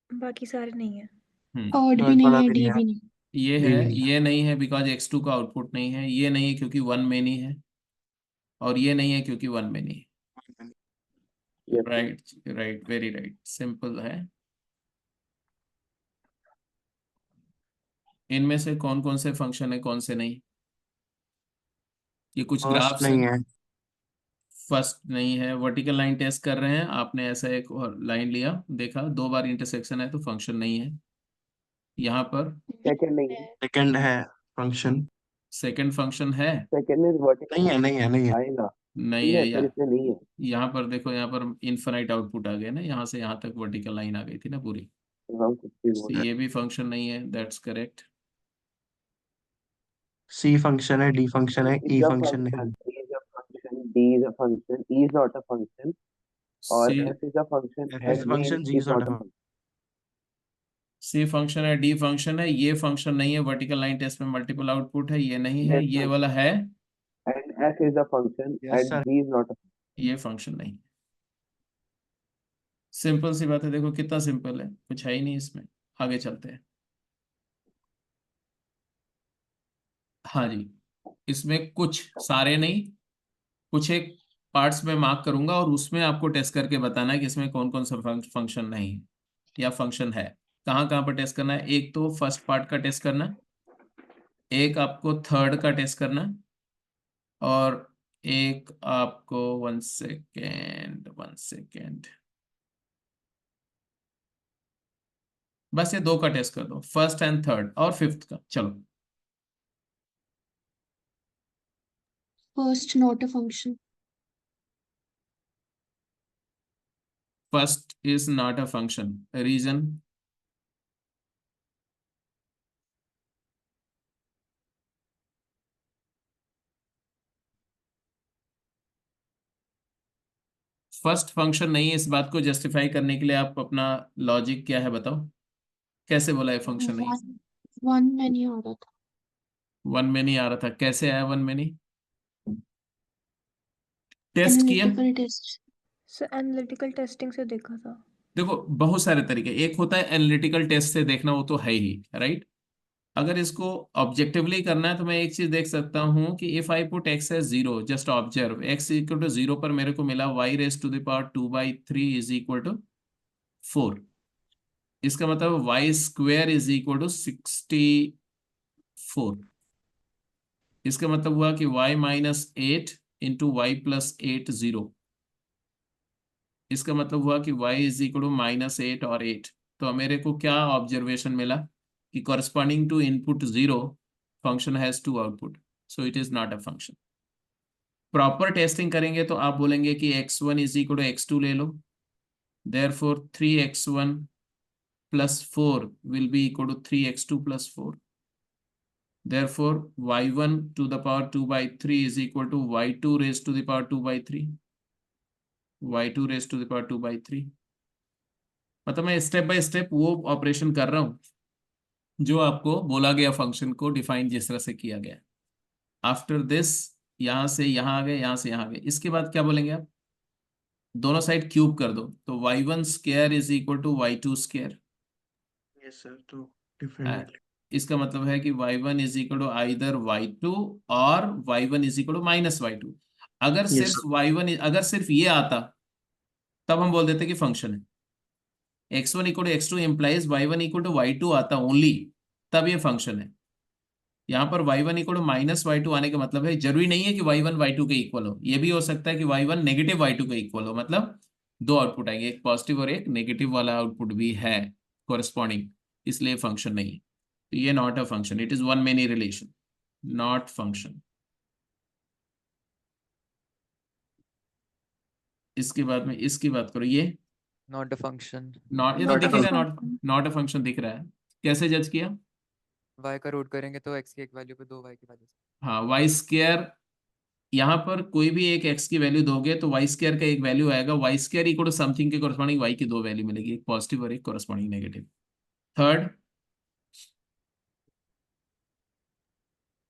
बाकी सारे नहीं है। थर्ड भी थर्ड नहीं वाला है, भी नहीं डी है। भी नहीं। ये डी है, भी नहीं ये नहीं है बिकॉज X2 का आउटपुट नहीं है, ये नहीं है क्योंकि 1 में नहीं है, और ये नहीं है क्योंकि 1 में नहीं है। Yes. Right right, very right, simple है। इनमें से कौन कौन से फंक्शन है, कौन से नहीं, ये कुछ फर्स्ट ग्राफ्स नहीं हैं। है। फर्स्ट नहीं है, वर्टिकल लाइन टेस्ट कर रहे हैं, आपने ऐसा एक और लाइन लिया, देखा 2 बार इंटरसेक्शन है तो फंक्शन नहीं है। यहाँ पर सेकंड नहीं है। सेकंड है फंक्शन। सेकंड फंक्शन है? सेकंड इज वर्टिकल, नहीं है आएगा, नहीं नहीं है है सर, यार, इसमें नहीं है। यहाँ पर देखो, यहाँ पर इनफाइनाइट आउटपुट आ गया ना, यहाँ से यहाँ तक वर्टिकल लाइन आ गई थी ना पूरी। तो हम कुछ भी तो बोल ये भी फंक्शन नहीं है, दैट्स करेक्ट। सी फंक्शन है, डी फंक्शन है, ई is a फंक्शन नहीं। function, E is a function, D is a function, E is not a function, और सी F is a function, F is and a function, G G is is not a not a function. function. C function है, D function है, ये function नहीं है, vertical line test में multiple output है, ये नहीं है, Yes, ये sir. वाला है, And F is a function, Yes, and sir. G is not a function. ये फंक्शन नहीं। सिंपल सी बात है, देखो कितना सिंपल है, कुछ है ही नहीं इसमें। आगे चलते हैं। हाँ जी, इसमें कुछ सारे नहीं, कुछ एक पार्ट्स में मार्क करूंगा और उसमें आपको टेस्ट करके बताना है कि इसमें कौन कौन सा फंक्शन नहीं है या फंक्शन है। कहाँ कहाँ पर टेस्ट करना है? एक तो फर्स्ट पार्ट का टेस्ट करना है, एक आपको थर्ड का टेस्ट करना है, और एक आपको वन सेकेंड, बस ये दो का टेस्ट कर दो, फर्स्ट एंड थर्ड, और फिफ्थ का। चलो, First, not a function. First is not a function, reason? First function नहीं है, इस बात को जस्टिफाई करने के लिए आप अपना लॉजिक क्या है बताओ, कैसे बोला ये फंक्शन नहीं? One में नहीं आ रहा था। वन में नहीं आ रहा था, कैसे आया वन में नहीं? टेस्ट किया? Analytical test. Sir analytical testing से देखा था। देखो बहुत सारे तरीके, एक होता है एनालिटिकल टेस्ट से देखना, वो तो है ही, राइट। अगर इसको ऑब्जेक्टिवली करना है तो मैं एक चीज देख सकता हूं कि if I put x as zero, just observe x equal to zero पर मेरे को मिला y raise to the power 2/3 is equal to 4। इसका मतलब y square is equal to 64। इसका मतलब हुआ कि y minus 8 into y plus 8 0। इसका मतलब हुआ कि y इज इक्वल टू -8 और 8। तो मेरे को क्या ऑब्जर्वेशन मिला कि corresponding to input 0 function has 2 output, so it is not a function. Proper testing करेंगे तो आप बोलेंगे कि x1 is equal to x2 ले लो, therefore 3x1 plus 4 will be equal to 3x2 plus 4। Therefore, y1 to the power 2/3 is equal to y2 raised to the power 2/3. y2 raised to the power 2/3। मतलब मैं step by step वो operation कर रहा हूं जो आपको बोला गया, फंक्शन को डिफाइन जिस तरह से किया गया। आफ्टर दिस यहां से यहां आ गए, यहां से यहां आ गए। इसके बाद क्या बोलेंगे आप? दोनों साइड क्यूब कर दो, तो y1 square is equal to y2 square. Yes sir, तो डिफरेंट। इसका मतलब है कि y1 is equal to either y2 और y1 is equal to -y2। अगर Yes, सिर्फ sir. y1, अगर सिर्फ ये आता तब हम बोल देते कि फंक्शन है। x1 equal to x2 implies y1 equal to y2 आता ओनली, तब ये फंक्शन है। यहाँ पर y1 इक्वल टू -y2 आने का मतलब है, जरूरी नहीं है कि y1 y2 के इक्वल हो, ये भी हो सकता है कि y1 नेगेटिव y2 के इक्वल हो, मतलब दो आउटपुट आएंगे, एक पॉजिटिव और एक नेगेटिव वाला आउटपुट भी है कोरस्पॉन्डिंग, इसलिए फंक्शन नहीं है। तो ये not a function, it is one many relation, not function. इसके बाद में इसकी बात करो, ये नॉट अ फंक्शन। नॉट, ये तो Not a दिखेगा, function. नॉट अ फंक्शन दिख रहा है। कैसे जज किया? y का रूट करेंगे तो x की एक वैल्यू पे 2y की वैल्यू से। हाँ, वाई स्क्वायर, यहाँ पर कोई भी एक x की वैल्यू दोगे तो वाई स्क्वायर का एक वैल्यू आएगा, y square equal to something के कोरस्पॉन्डिंग y की दो वैल्यू मिलेगी, एक पॉजिटिव और एक corresponding negative. Third,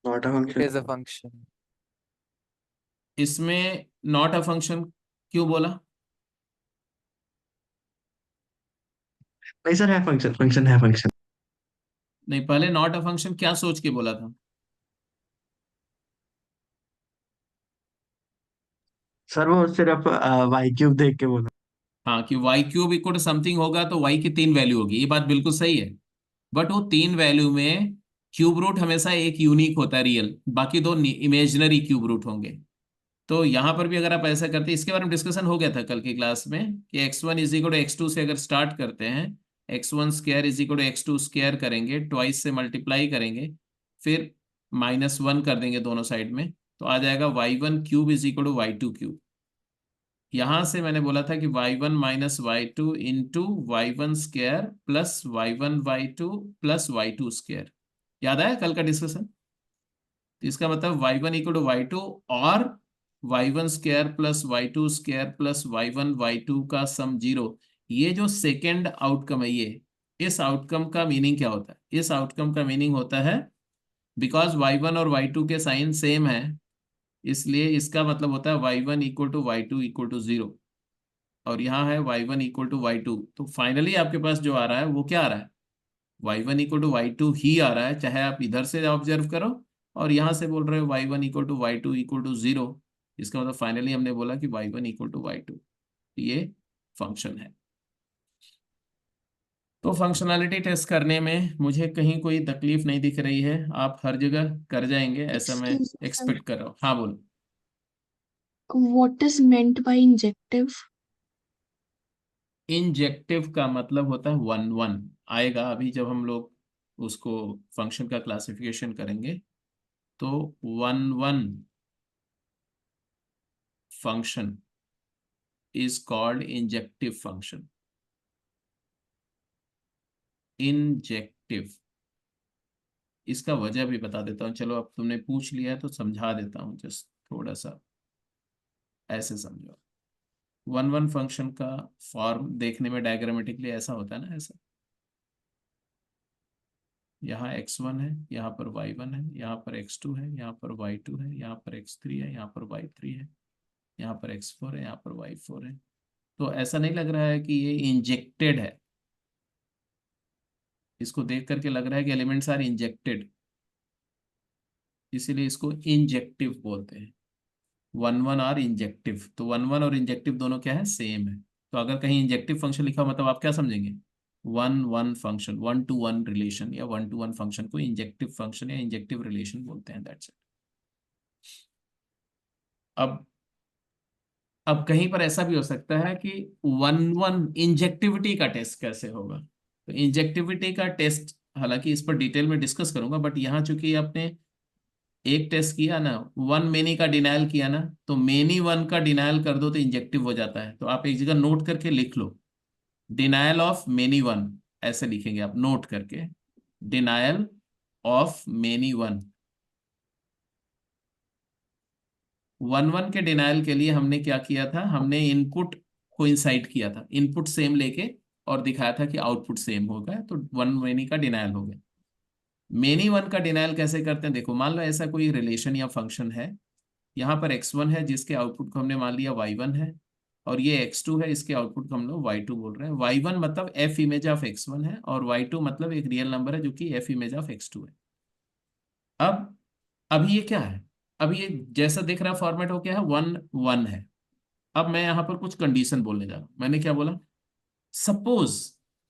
not a it function. Is a function. इसमें नॉट अ फंक्शन क्यों बोला? नहीं सर, है फंक्शन, फंक्शन है फंक्शन। नहीं, पहले नॉट अ फंक्शन क्या सोच के बोला था? सर वो सिर्फ वाई क्यूब देख के बोला। हाँ, कि y cube equal to something होगा तो y की 3 वैल्यू होगी, ये बात बिल्कुल सही है। बट वो 3 वैल्यू में क्यूब रूट हमेशा एक यूनिक होता है, रियल, बाकी दो इमेजिनरी क्यूब रूट होंगे। तो यहाँ पर भी अगर आप ऐसा करते, इसके बारे में डिस्कशन हो गया था कल की क्लास में कि x1 is equal to x2 से अगर स्टार्ट करते हैं, x1 square is equal to x2 square करेंगे, ट्वाइस से मल्टीप्लाई करेंगे, फिर -1 कर देंगे दोनों साइड में, तो आ जाएगा y1 cube is equal to y2 cube. यहां से मैंने बोला था कि y1 minus y2 into y1 square plus y1 y2 plus y2 square. याद आया कल का डिस्कशन? तो इसका मतलब y1 इक्वल टू y2 और y1 square plus y2 square plus y1 y2 का सम 0। ये जो सेकेंड आउटकम है, ये इस आउटकम का मीनिंग क्या होता है? इस आउटकम का मीनिंग होता है बिकॉज y1 और y2 के साइन सेम है, इसलिए इसका मतलब होता है y1 equal to y2 equal to 0, और यहाँ है y1 इक्वल टू y2। तो फाइनली आपके पास जो आ रहा है वो क्या आ रहा है? y1 इक्वल टू y2 ही आ रहा है, चाहे आप इधर से ऑब्जर्व करो और यहाँ से बोल रहे हो y1 equal to y2 equal to 0। इसका मतलब फाइनली हमने बोला कि y1 इक्वल टू y2 ये फंक्शन है। तो फंक्शनैलिटी टेस्ट करने में मुझे कहीं कोई तकलीफ नहीं दिख रही है, आप हर जगह कर जाएंगे ऐसा मैं Excuse me, sir. एक्सपेक्ट कर रहा हूँ। हाँ बोलो। What is meant by injective? Injective का मतलब होता है 1 1 आएगा अभी जब हम लोग उसको फंक्शन का क्लासिफिकेशन करेंगे। तो 1 1 function is called injective function. Injective, इसका वजह भी बता देता हूँ। चलो अब तुमने पूछ लिया है तो समझा देता हूँ, जस्ट थोड़ा सा ऐसे समझो। 1 1 फंक्शन का फॉर्म देखने में डायग्रामेटिकली ऐसा होता है ना, ऐसा। यहाँ x1 है, यहाँ पर y1 है, यहाँ पर x2 है, यहाँ पर y2 है, यहाँ पर x3 है, यहाँ पर y3 है, यहाँ पर x4 है, यहाँ पर y4 है। तो ऐसा नहीं लग रहा है कि ये इंजेक्टेड है? इसको देख करके लग रहा है कि एलिमेंट्स आर इंजेक्टेड, इसीलिए इसको इंजेक्टिव बोलते हैं। 1 1 आर इंजेक्टिव, तो 1 1 और इंजेक्टिव दोनों क्या है? सेम है। तो अगर कहीं इंजेक्टिव फंक्शन लिखा हो मतलब आप क्या समझेंगे? 1 1 फंक्शन, 1 to 1 रिलेशन या 1 to 1 फंक्शन को इंजेक्टिव फंक्शन या इंजेक्टिव रिलेशन बोलते हैं। That's it. अब कहीं पर ऐसा भी हो सकता है कि 1 1 इंजेक्टिविटी का टेस्ट कैसे होगा? तो इंजेक्टिविटी का टेस्ट हालांकि इस पर डिटेल में डिस्कस करूंगा, बट यहाँ चूंकि आपने एक टेस्ट किया ना, वन मेनी का डिनायल किया ना, तो मेनी वन का डिनायल कर दो तो इंजेक्टिव हो जाता है। तो आप एक जगह नोट करके लिख लो, डिनायल ऑफ मेनी वन, ऐसे लिखेंगे आप नोट करके, डिनायल ऑफ मेनी वन। 1 1 के डिनायल के लिए हमने क्या किया था? हमने इनपुट कोइंसाइड किया था, इनपुट सेम लेके और दिखाया था कि आउटपुट सेम हो गया, तो 1 मेनी का डिनायल हो गया। मेनी वन का डिनायल कैसे करते हैं? देखो, मान लो ऐसा कोई रिलेशन या फंक्शन है, यहाँ पर x1 है जिसके आउटपुट को हमने मान लिया y1 है, और ये x2 है इसके आउटपुट को हम लोग y2 बोल रहे हैं। y1 मतलब f इमेज ऑफ x1 है और y2 मतलब एक रियल नंबर है जो कि f इमेज ऑफ x2 है। अब अभी ये क्या है? अब ये जैसा दिख रहा फॉर्मेट हो क्या है? 1 1 है। अब मैं यहाँ पर कुछ कंडीशन बोलने जा रहा हूँ। मैंने क्या बोला? Suppose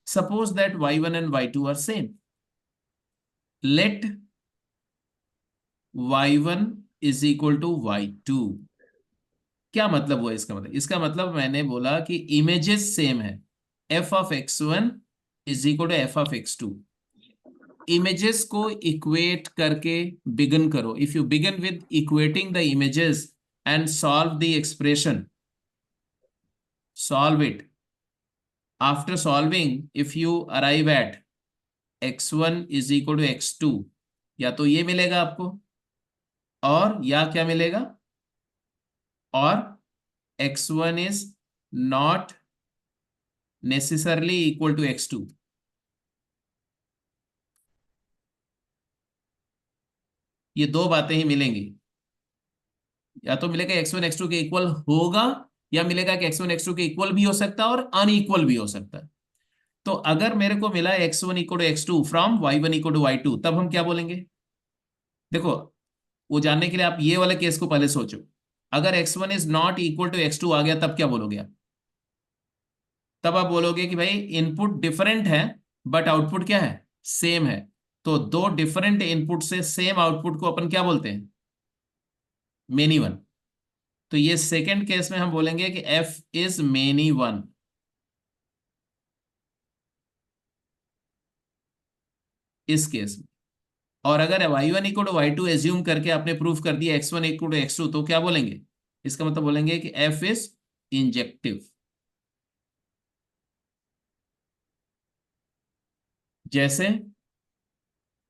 suppose that y1 and y2 are same, let y1 is equal to y2। क्या मतलब हुआ इसका? मतलब इसका मतलब मैंने बोला कि इमेजेस सेम है, f of x1 is equal to f of x2। Images को इक्वेट करके बिगिन करो। If you begin with equating the images and solve the expression, solve it. After solving if you arrive at x1 is equal to x2, या तो ये मिलेगा आपको, और या क्या मिलेगा? और x1 is not necessarily equal to x2। ये दो बातें ही मिलेंगी, या तो मिलेगा x1 x2 के इक्वल होगा, या मिलेगा कि x1 x2 के इक्वल भी हो सकता है और अनइक्वल भी हो सकता है। तो अगर मेरे को मिला x1 इक्वल टू x2 फ्रॉम y1 इक्वल टू y2, तब हम क्या बोलेंगे? देखो, वो जानने के लिए आप ये वाले केस को पहले सोचो। अगर x1 is not equal to x2 आ गया, तब क्या बोलोगे आप? तब आप बोलोगे कि भाई इनपुट डिफरेंट है बट आउटपुट क्या है? सेम है। तो दो डिफरेंट इनपुट से सेम आउटपुट को अपन क्या बोलते हैं? Many one. तो ये सेकंड केस में हम बोलेंगे कि f इज मेनी वन। इस केस में और अगर y1 equal to y2 assume करके आपने प्रूफ कर दिया x1 इक्वल टू x2, तो क्या बोलेंगे? इसका मतलब बोलेंगे कि f इज इंजेक्टिव। जैसे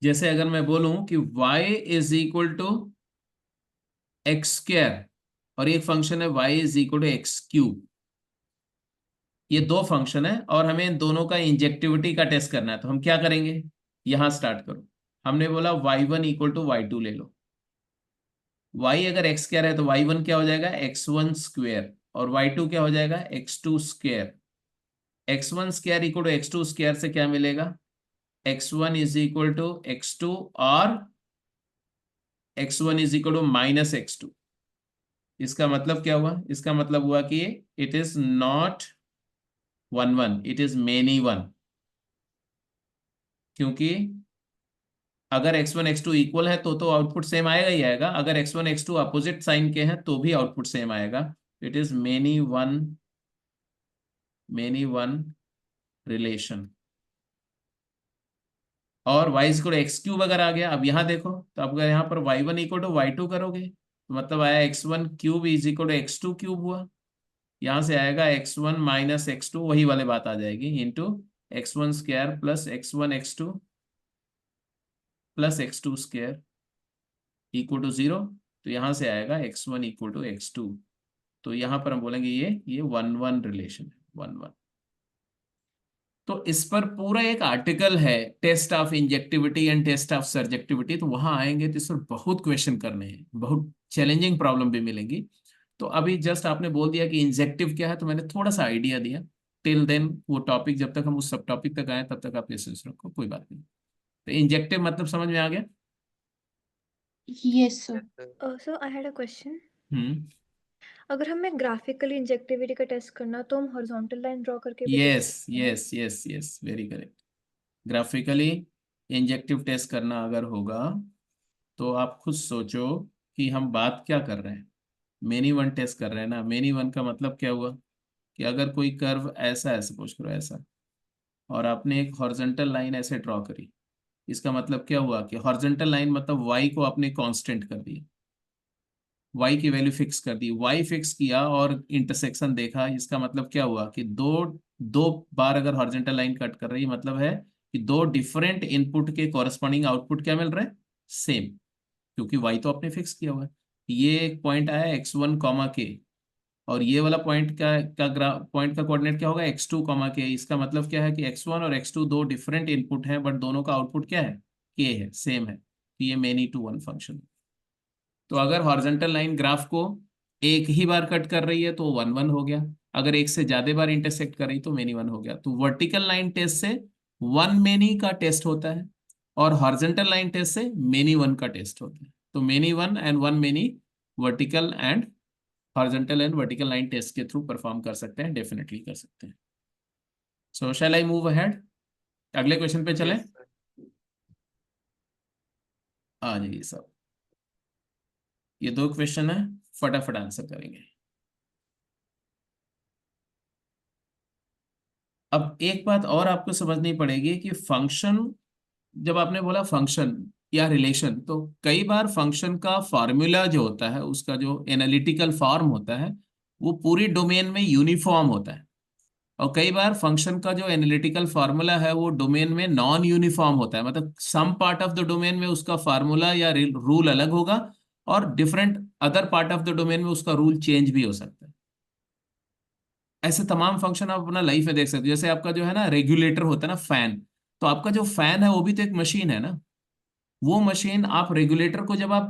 जैसे अगर मैं बोलूं कि y is equal to x square और एक फंक्शन है y is equal to x cube, ये दो फंक्शन है और हमें इन दोनों का इंजेक्टिविटी का टेस्ट करना है, तो हम क्या करेंगे? यहां स्टार्ट करो। हमने बोला y1 इक्वल टू y2 ले लो। y अगर x स्क्वायर है तो y1 क्या हो जाएगा? x1 स्क्वायर, और y2 क्या हो जाएगा? x2 square. x1 square equal to x2 square से क्या मिलेगा? x1 is equal to x2 और x1 is equal to minus x2। इसका मतलब क्या हुआ? इसका मतलब हुआ कि it is not 1 1, it is many 1, क्योंकि अगर x1 x2 इक्वल है तो आउटपुट सेम आएगा ही आएगा। अगर x1 x2 अपोजिट साइन के हैं तो भी आउटपुट सेम आएगा। It is many one relation. और y इक्वल एक्स क्यूब अगर आ गया, अब यहां देखो, तो अब अगर यहाँ पर y1 इक्वल टू y2 करोगे तो मतलब आया x1 cube is equal to x2 cube हुआ। यहां से आएगा x1 माइनस x2, वही वाले बात आ जाएगी, into x1 square plus x1 x2 plus x2 square equal to 0। तो यहां से आएगा x1 इक्वल टू x2। तो यहां पर हम बोलेंगे ये 1 1 रिलेशन है, 1 1। तो इस पर पूरा एक आर्टिकल है, test of injectivity and test of surjectivity. तो वहां आएंगे तो इस पर बहुत क्वेश्चन करने हैं, बहुत चैलेंजिंग प्रॉब्लम भी मिलेंगी। तो अभी जस्ट आपने बोल दिया कि इंजेक्टिव क्या है, तो मैंने थोड़ा सा आइडिया दिया। टिल देन वो टॉपिक, जब तक हम उस सब टॉपिक तक आए तब तक आप पेशेंस रखो, कोई बात नहीं। तो इंजेक्टिव मतलब समझ में आ गया? Yes, sir. So I had a question. हम्म। अगर हमें ग्राफिकली इंजेक्टिविटी का टेस्ट करना तो हम हॉरिजॉन्टल लाइन ड्रॉ करके भी देख यस सकते हैं। Yes yes yes, very correct. Graphically injective test करना अगर होगा तो आप खुद सोचो कि हम बात क्या कर रहे हैं। मेनी वन टेस्ट कर रहे हैं ना। मेनी वन का मतलब क्या हुआ कि अगर कोई कर्व ऐसा है, सपोज करो ऐसा, और आपने एक हॉरिजॉन्टल लाइन ऐसे ड्रॉ करी, इसका मतलब क्या हुआ कि हॉरिजॉन्टल लाइन मतलब y को आपने कांस्टेंट कर दिया, y की वैल्यू फिक्स कर दी, y फिक्स किया और इंटरसेक्शन देखा। इसका मतलब क्या हुआ कि दो दो बार अगर हॉरिजॉन्टल लाइन कट कर रही है, मतलब है कि दो डिफरेंट इनपुट के कॉरस्पॉन्डिंग आउटपुट क्या मिल रहा है? सेम, क्योंकि y तो आपने फिक्स किया हुआ है। ये एक पॉइंट आया x1 कॉमा के, और ये वाला पॉइंट का कोऑर्डिनेट क्या होगा? x2 कॉमा के। इसका मतलब क्या है कि x1 और x2 दो डिफरेंट इनपुट हैं, बट दोनों का आउटपुट क्या है? k है, सेम है। तो ये मेनी टू वन फंक्शन। तो अगर हॉरिजॉन्टल लाइन ग्राफ को एक ही बार कट कर रही है तो 1 1 हो गया, अगर एक से ज्यादा बार इंटरसेक्ट कर रही तो मेनी वन हो गया। तो वर्टिकल लाइन टेस्ट से वन मेनी का टेस्ट होता है, और हॉरिजॉन्टल लाइन टेस्ट से मेनी वन का टेस्ट होता है। तो many one and one many vertical and horizontal and vertical line test के थ्रू परफॉर्म कर सकते हैं, डेफिनेटली कर सकते हैं। So shall I move ahead? अगले क्वेश्चन पे चलें? आ जाइए सब, ये दो क्वेश्चन है, फटाफट आंसर करेंगे। अब एक बात और आपको समझनी पड़ेगी कि फंक्शन, जब आपने बोला फंक्शन या रिलेशन, तो कई बार फंक्शन का फॉर्मूला जो होता है, उसका जो एनालिटिकल फॉर्म होता है, वो पूरी डोमेन में यूनिफॉर्म होता है। और कई बार फंक्शन का जो एनालिटिकल फार्मूला है वो डोमेन में नॉन यूनिफॉर्म होता है, मतलब some part of the domain में उसका फार्मूला या रूल अलग होगा, और different other part of the domain में उसका रूल चेंज भी हो सकता है। ऐसे तमाम फंक्शन आप अपना लाइफ में देख सकते हो। जैसे आपका जो है ना रेगुलेटर होता है ना, फैन, तो आपका जो फैन है वो भी तो एक मशीन है ना। वो मशीन, आप रेगुलेटर को जब आप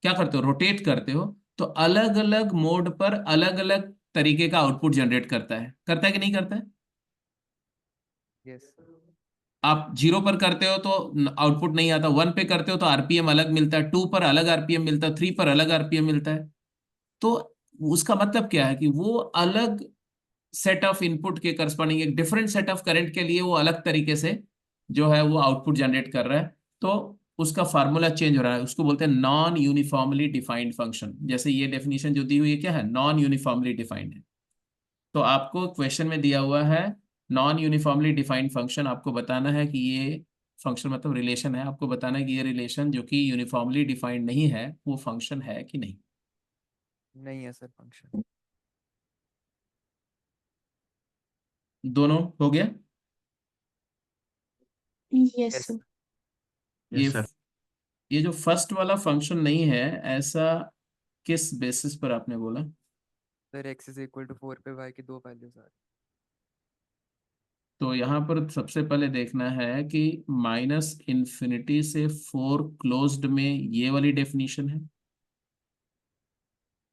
क्या करते हो, रोटेट करते हो, तो अलग अलग मोड पर अलग अलग तरीके का आउटपुट जनरेट करता है कि नहीं करता है? यस। आप 0 पर करते हो तो आउटपुट नहीं आता, 1 पे करते हो तो आरपीएम अलग मिलता है, 2 पर अलग आरपीएम मिलता है, 3 पर अलग आरपीएम मिलता है। तो उसका मतलब क्या है कि वो अलग सेट ऑफ इनपुट के करस्पॉन्डिंग एक डिफरेंट सेट ऑफ करंट के लिए वो अलग तरीके से जो है वो आउटपुट जनरेट कर रहा है। तो उसका फार्मूला चेंज हो रहा है, उसको बोलते हैं नॉन यूनिफॉर्मली डिफाइंड फंक्शन। जैसे ये डेफिनेशन जो दी हुई है क्या है? नॉन यूनिफॉर्मली डिफाइंड है। तो आपको क्वेश्चन में दिया हुआ है नॉन यूनिफॉर्मली डिफाइंड फंक्शन, आपको बताना है कि ये फंक्शन मतलब रिलेशन है, आपको बताना है कि ये रिलेशन जो कि यूनिफॉर्मली डिफाइंड नहीं है वो फंक्शन है कि नहीं। नहीं है सर फंक्शन। दोनों हो गया। Yes, yes sir. ये यस सर। ये जो फर्स्ट वाला फंक्शन नहीं है, ऐसा किस बेसिस पर आपने बोला? Sir x is equal to 4 पे वाई की दो वैल्यूज आ रही। तो यहाँ पर सबसे पहले देखना है कि माइनस इन्फिनिटी से 4 क्लोज्ड में ये वाली डेफिनेशन है।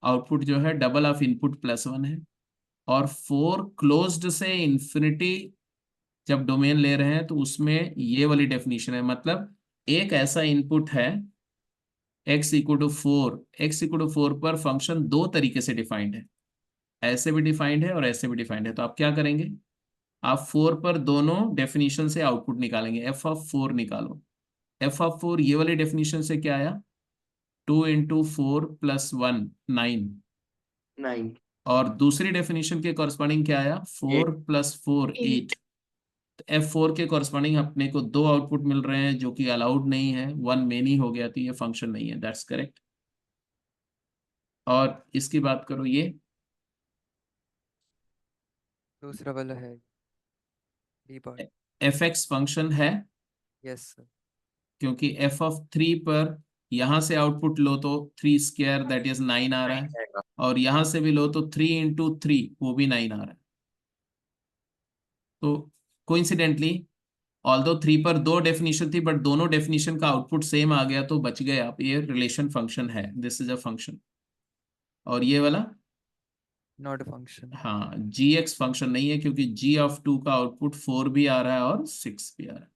आउटपुट जो है double of input plus one है। और 4 क्लोज्ड से इन्फिनिटी जब डोमेन ले रहे हैं तो उसमें ये वाली डेफिनेशन है। मतलब एक ऐसा इनपुट है x equal to 4, x equal to 4 पर फंक्शन दो तरीके से डिफाइंड है, ऐसे भी डिफाइंड है और ऐसे भी डिफाइंड है। तो आप क्या करेंगे, आप 4 पर दोनों डेफिनेशन से आउटपुट निकालेंगे, एफ ऑफ 4 निकालो। एफ ऑफ 4 ये वाली डेफिनेशन से क्या आया, 2 इंटू 4 प्लस 1 9। 9। और दूसरी डेफिनेशन के कॉरस्पॉन्डिंग क्या आया, 4 प्लस 4 8। 8. F4 के कॉरस्पॉन्डिंग अपने को दो आउटपुट मिल रहे हैं जो कि अलाउड नहीं है, वन मेनी हो गया तो ये फंक्शन नहीं है, दैट्स करेक्ट। और इसकी बात करो, ये दूसरा वाला है D part. F x function है, यस सर। क्योंकि एफ ऑफ 3 पर यहां से आउटपुट लो तो 3 स्क्वायर दैट इज 9 आ रहा है, और यहां से भी लो तो 3 इंटू 3 वो भी 9 आ रहा है। तो कोइंसिडेंटली ऑल्दो 3 पर दो डेफिनेशन थी बट दोनों डेफिनेशन का आउटपुट सेम आ गया तो बच गए आप, ये रिलेशन फंक्शन है, दिस इज अ फंक्शन। और ये वाला नॉट फंक्शन। हाँ जी एक्स फंक्शन नहीं है, क्योंकि जी ऑफ 2 का आउटपुट 4 भी आ रहा है और 6 भी आ रहा है,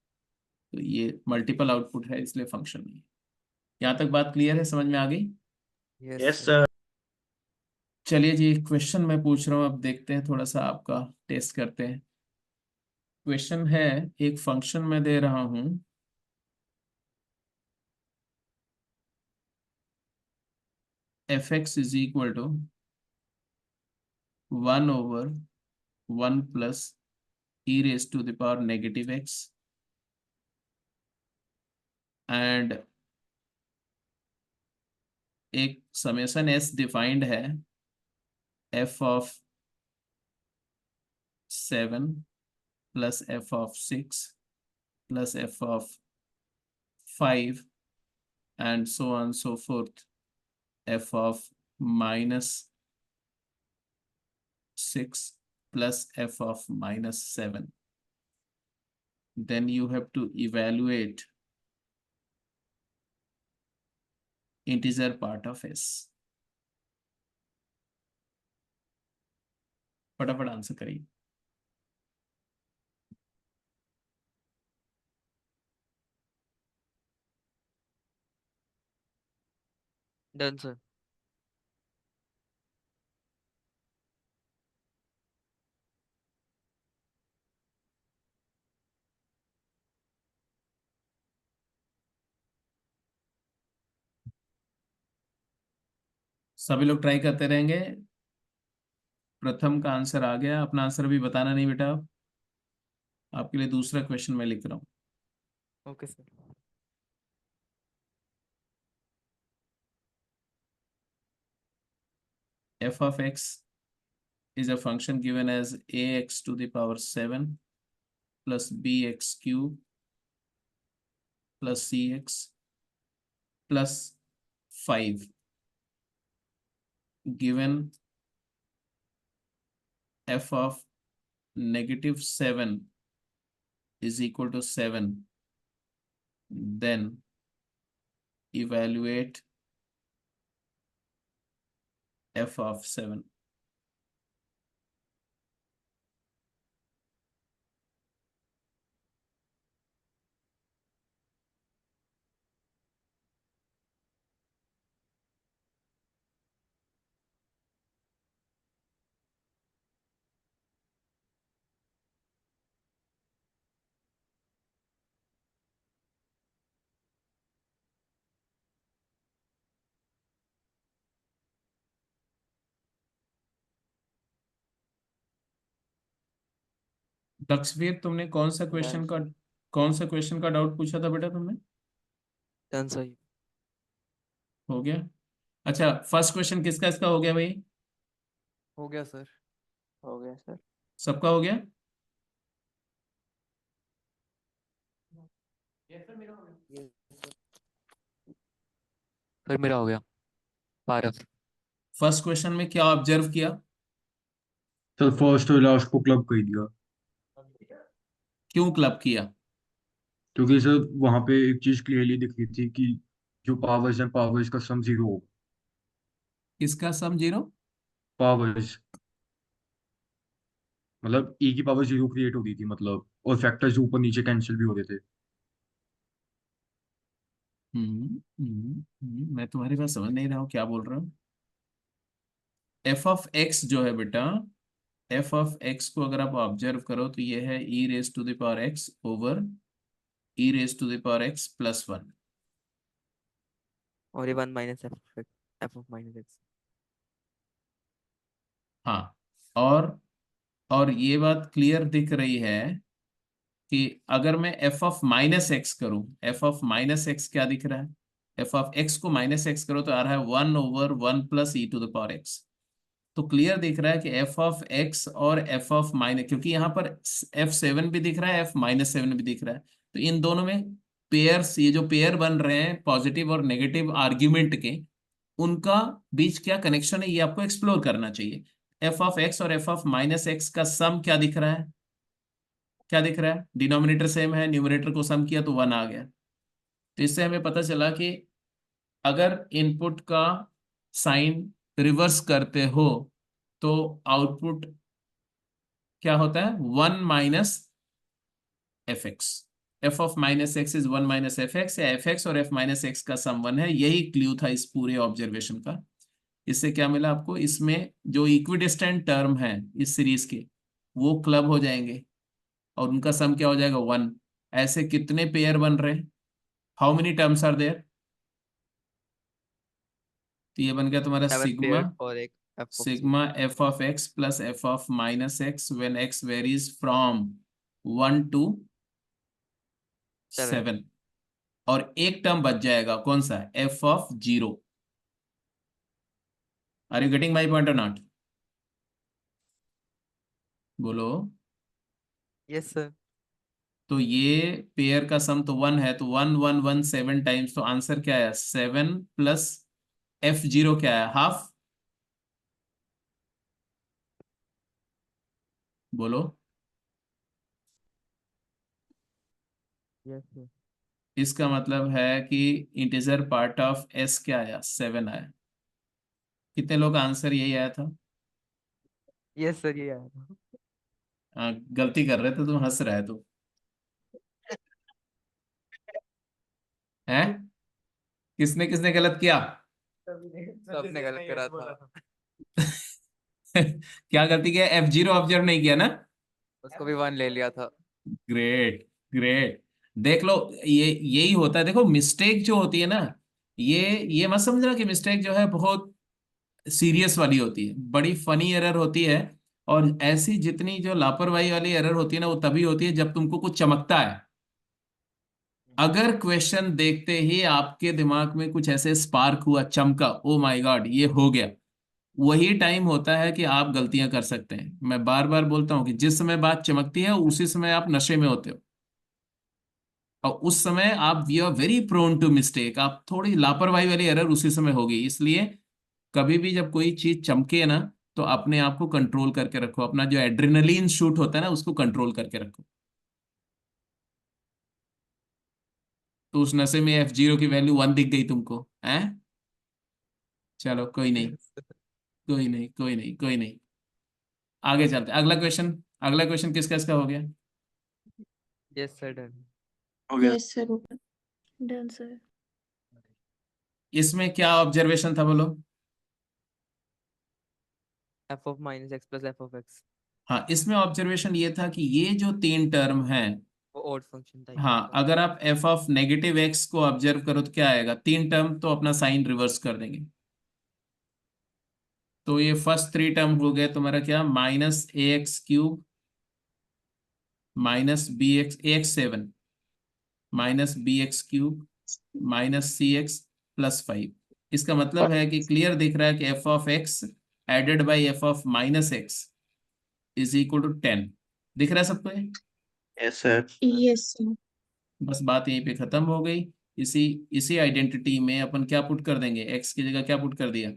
तो ये मल्टीपल आउटपुट है इसलिए फंक्शन नहीं है। यहाँ तक बात क्लियर है, समझ में आ गई? Yes yes sir. सर। चलिए जी, क्वेश्चन मैं पूछ रहा हूँ, अब देखते हैं, थोड़ा सा आपका टेस्ट करते हैं। क्वेश्चन है, एक फंक्शन मैं दे रहा हूँ, f x is equal to 1/1 plus e raise to the power negative x, and एक समेशन एस डिफाइंड है, f of 7 plus f of 6 plus f of 5 and so on so forth, f of -6 plus f of -7. Then you have to evaluate integer part of s. फटाफट answer करिए। Done sir. सभी लोग try करते रहेंगे। प्रथम का answer आ गया, अपना आंसर भी बताना नहीं बेटा, आपके लिए दूसरा क्वेश्चन मैं लिख रहा हूँ। Okay sir. f of x is a function given as ax to the power 7 plus bx cube plus cx plus 5, given f of -7 is equal to 7, then evaluate f of 7. दक्षवीर, तुमने कौन सा question का कौन सा question का doubt पूछा था बेटा तुमने? डन सही। हो गया। अच्छा, फर्स्ट क्वेश्चन किसका इसका हो गया भाई? हो गया सर। हो गया सर। सबका हो गया? सर मेरा हो गया। पारस। फर्स्ट क्वेश्चन में क्या ऑब्जर्व किया? सर फर्स्ट और लास्ट को क्लब कर दिया, क्यों क्लब किया? क्योंकि सर वहां पे एक चीज क्लियरली दिख रही थी कि जो पावर्स हैं पावर्स का सम जीरो होगा। किसका सम जीरो? पावर्स मतलब e की पावर जीरो क्रिएट हो रही थी मतलब, और फैक्टर्स ऊपर नीचे कैंसिल भी हो रहे थे। मैं तुम्हारी बात समझ नहीं रहा हूँ, क्या बोल रहा हूँ। एफ ऑफ एक्स जो है बेटा, एफ ऑफ एक्स को अगर आप ऑब्जर्व करो तो ये है E raise to the power X over E raise to the power X plus one. और ये 1 minus F of minus X. हाँ, और ये बात क्लियर दिख रही है कि अगर मैं एफ ऑफ माइनस एक्स करूं, एफ ऑफ माइनस एक्स क्या दिख रहा है? एफ ऑफ एक्स को माइनस एक्स करो तो आ रहा है 1/1 plus e to the power x. तो क्लियर दिख रहा है कि एफ ऑफ एक्स और एफ ऑफ माइनस, क्योंकि यहाँ पर F7 भी दिख रहा है, F-7 भी दिख रहा है, तो इन दोनों में पेयर्स, ये जो पेयर बन रहे हैं पॉजिटिव और नेगेटिव आर्ग्यूमेंट के, उनका बीच क्या कनेक्शन है ये आपको एक्सप्लोर करना चाहिए। एफ ऑफ एक्स और एफ ऑफ माइनस एक्स का सम क्या दिख रहा है? क्या दिख रहा है? डिनोमिनेटर सेम है, न्यूमरेटर को सम किया तो 1 आ गया। तो इससे हमें पता चला कि अगर इनपुट का साइन रिवर्स करते हो तो आउटपुट क्या होता है? 1 minus F x. F of minus x is 1 minus F x, या एफ एक्स और एफ माइनस एक्स का सम 1 है। यही क्ल्यू था इस पूरे ऑब्जर्वेशन का। इससे क्या मिला आपको? इसमें जो इक्विडिस्टेंट टर्म है इस सीरीज के, वो क्लब हो जाएंगे और उनका सम क्या हो जाएगा? 1। ऐसे कितने पेयर बन रहे हैं? How many terms are there? तो ये बन गया तुम्हारा 7 सिग्मा, पेयर और एक f of c. Sigma f of x plus f of minus x when x varies from 1 to 7। 7। और एक टर्म बच जाएगा, कौन सा? F of zero. Are you getting my point और नॉट? बोलो। Yes sir. तो ये पेयर का सम तो 1 है, तो 1 1 1 7 टाइम्स, तो आंसर क्या है? 7 प्लस एफ जीरो क्या है? हाफ। बोलो। Yes sir. इसका मतलब है कि इंटीजर पार्ट ऑफ एस क्या आया? 7 आया। कितने लोग का आंसर यही आया था? यस सर, ये आया था। गलती कर रहे थे तुम, हंस रहे तो हैं? किसने किसने गलत किया? सबने गलत करा था। क्या गलती किया? एफ जीरो ऑब्जर्व नहीं किया ना? उसको भी 1 ले लिया था। Great great. देख लो, ये यही होता है। देखो मिस्टेक जो होती है ना, ये मत समझना कि मिस्टेक जो है बहुत सीरियस वाली होती है, बड़ी फनी एरर होती है। और ऐसी जितनी जो लापरवाही वाली एरर होती है ना, वो तभी होती है जब तुमको कुछ चमकता है। अगर क्वेश्चन देखते ही आपके दिमाग में कुछ ऐसे स्पार्क हुआ, चमका, ओ माय गॉड ये हो गया, वही टाइम होता है कि आप गलतियां कर सकते हैं। मैं बार बार बोलता हूं कि जिस समय बात चमकती है उसी समय आप नशे में होते हो, और उस समय आप we are very prone to mistake. आप थोड़ी लापरवाही वाली एरर उसी समय होगी। इसलिए कभी भी जब कोई चीज चमके ना, तो अपने आप को कंट्रोल करके रखो। अपना जो एड्रेनलिन शूट होता है ना, उसको कंट्रोल करके रखो। तो उस नशे में एफ जीरो की वैल्यू 1 दिख गई तुमको, हैं? चलो कोई नहीं, यस कोई नहीं, कोई नहीं, कोई नहीं। आगे चलते हैं। अगला क्वेश्चन, अगला क्वेश्चन किसका इसका हो गया? Sir, done. हो गया। यस सर, होगा। Done sir. इसमें क्या ऑब्जर्वेशन था बोलो? F of minus x plus f of x. हाँ, इसमें ऑब्जर्वेशन ये था कि ये जो 3 टर्म हैं, वो ऑड फंक्शन टाइप हाँ, का। अगर आप एफ ऑफ नेगेटिव एक्स को ऑब्जर्व करो तो क्या आएगा? 3 टर्म तो अपना साइन रिवर्स कर देंगे। तो ये फर्स्ट 3 टर्म हो गए तुम्हारा क्या? Minus A X cube minus B X, A X 7, minus B X cube minus C X plus 5। इसका मतलब है कि क्लियर दिख रहा है कि f of x added by f of minus x is equal to 10। दिख रहा है सबको ये? Yes sir. Yes, sir. बस बात यहीं पे खत्म हो गई। इसी इसी आइडेंटिटी में अपन क्या पुट कर देंगे, एक्स की जगह क्या पुट कर दिया,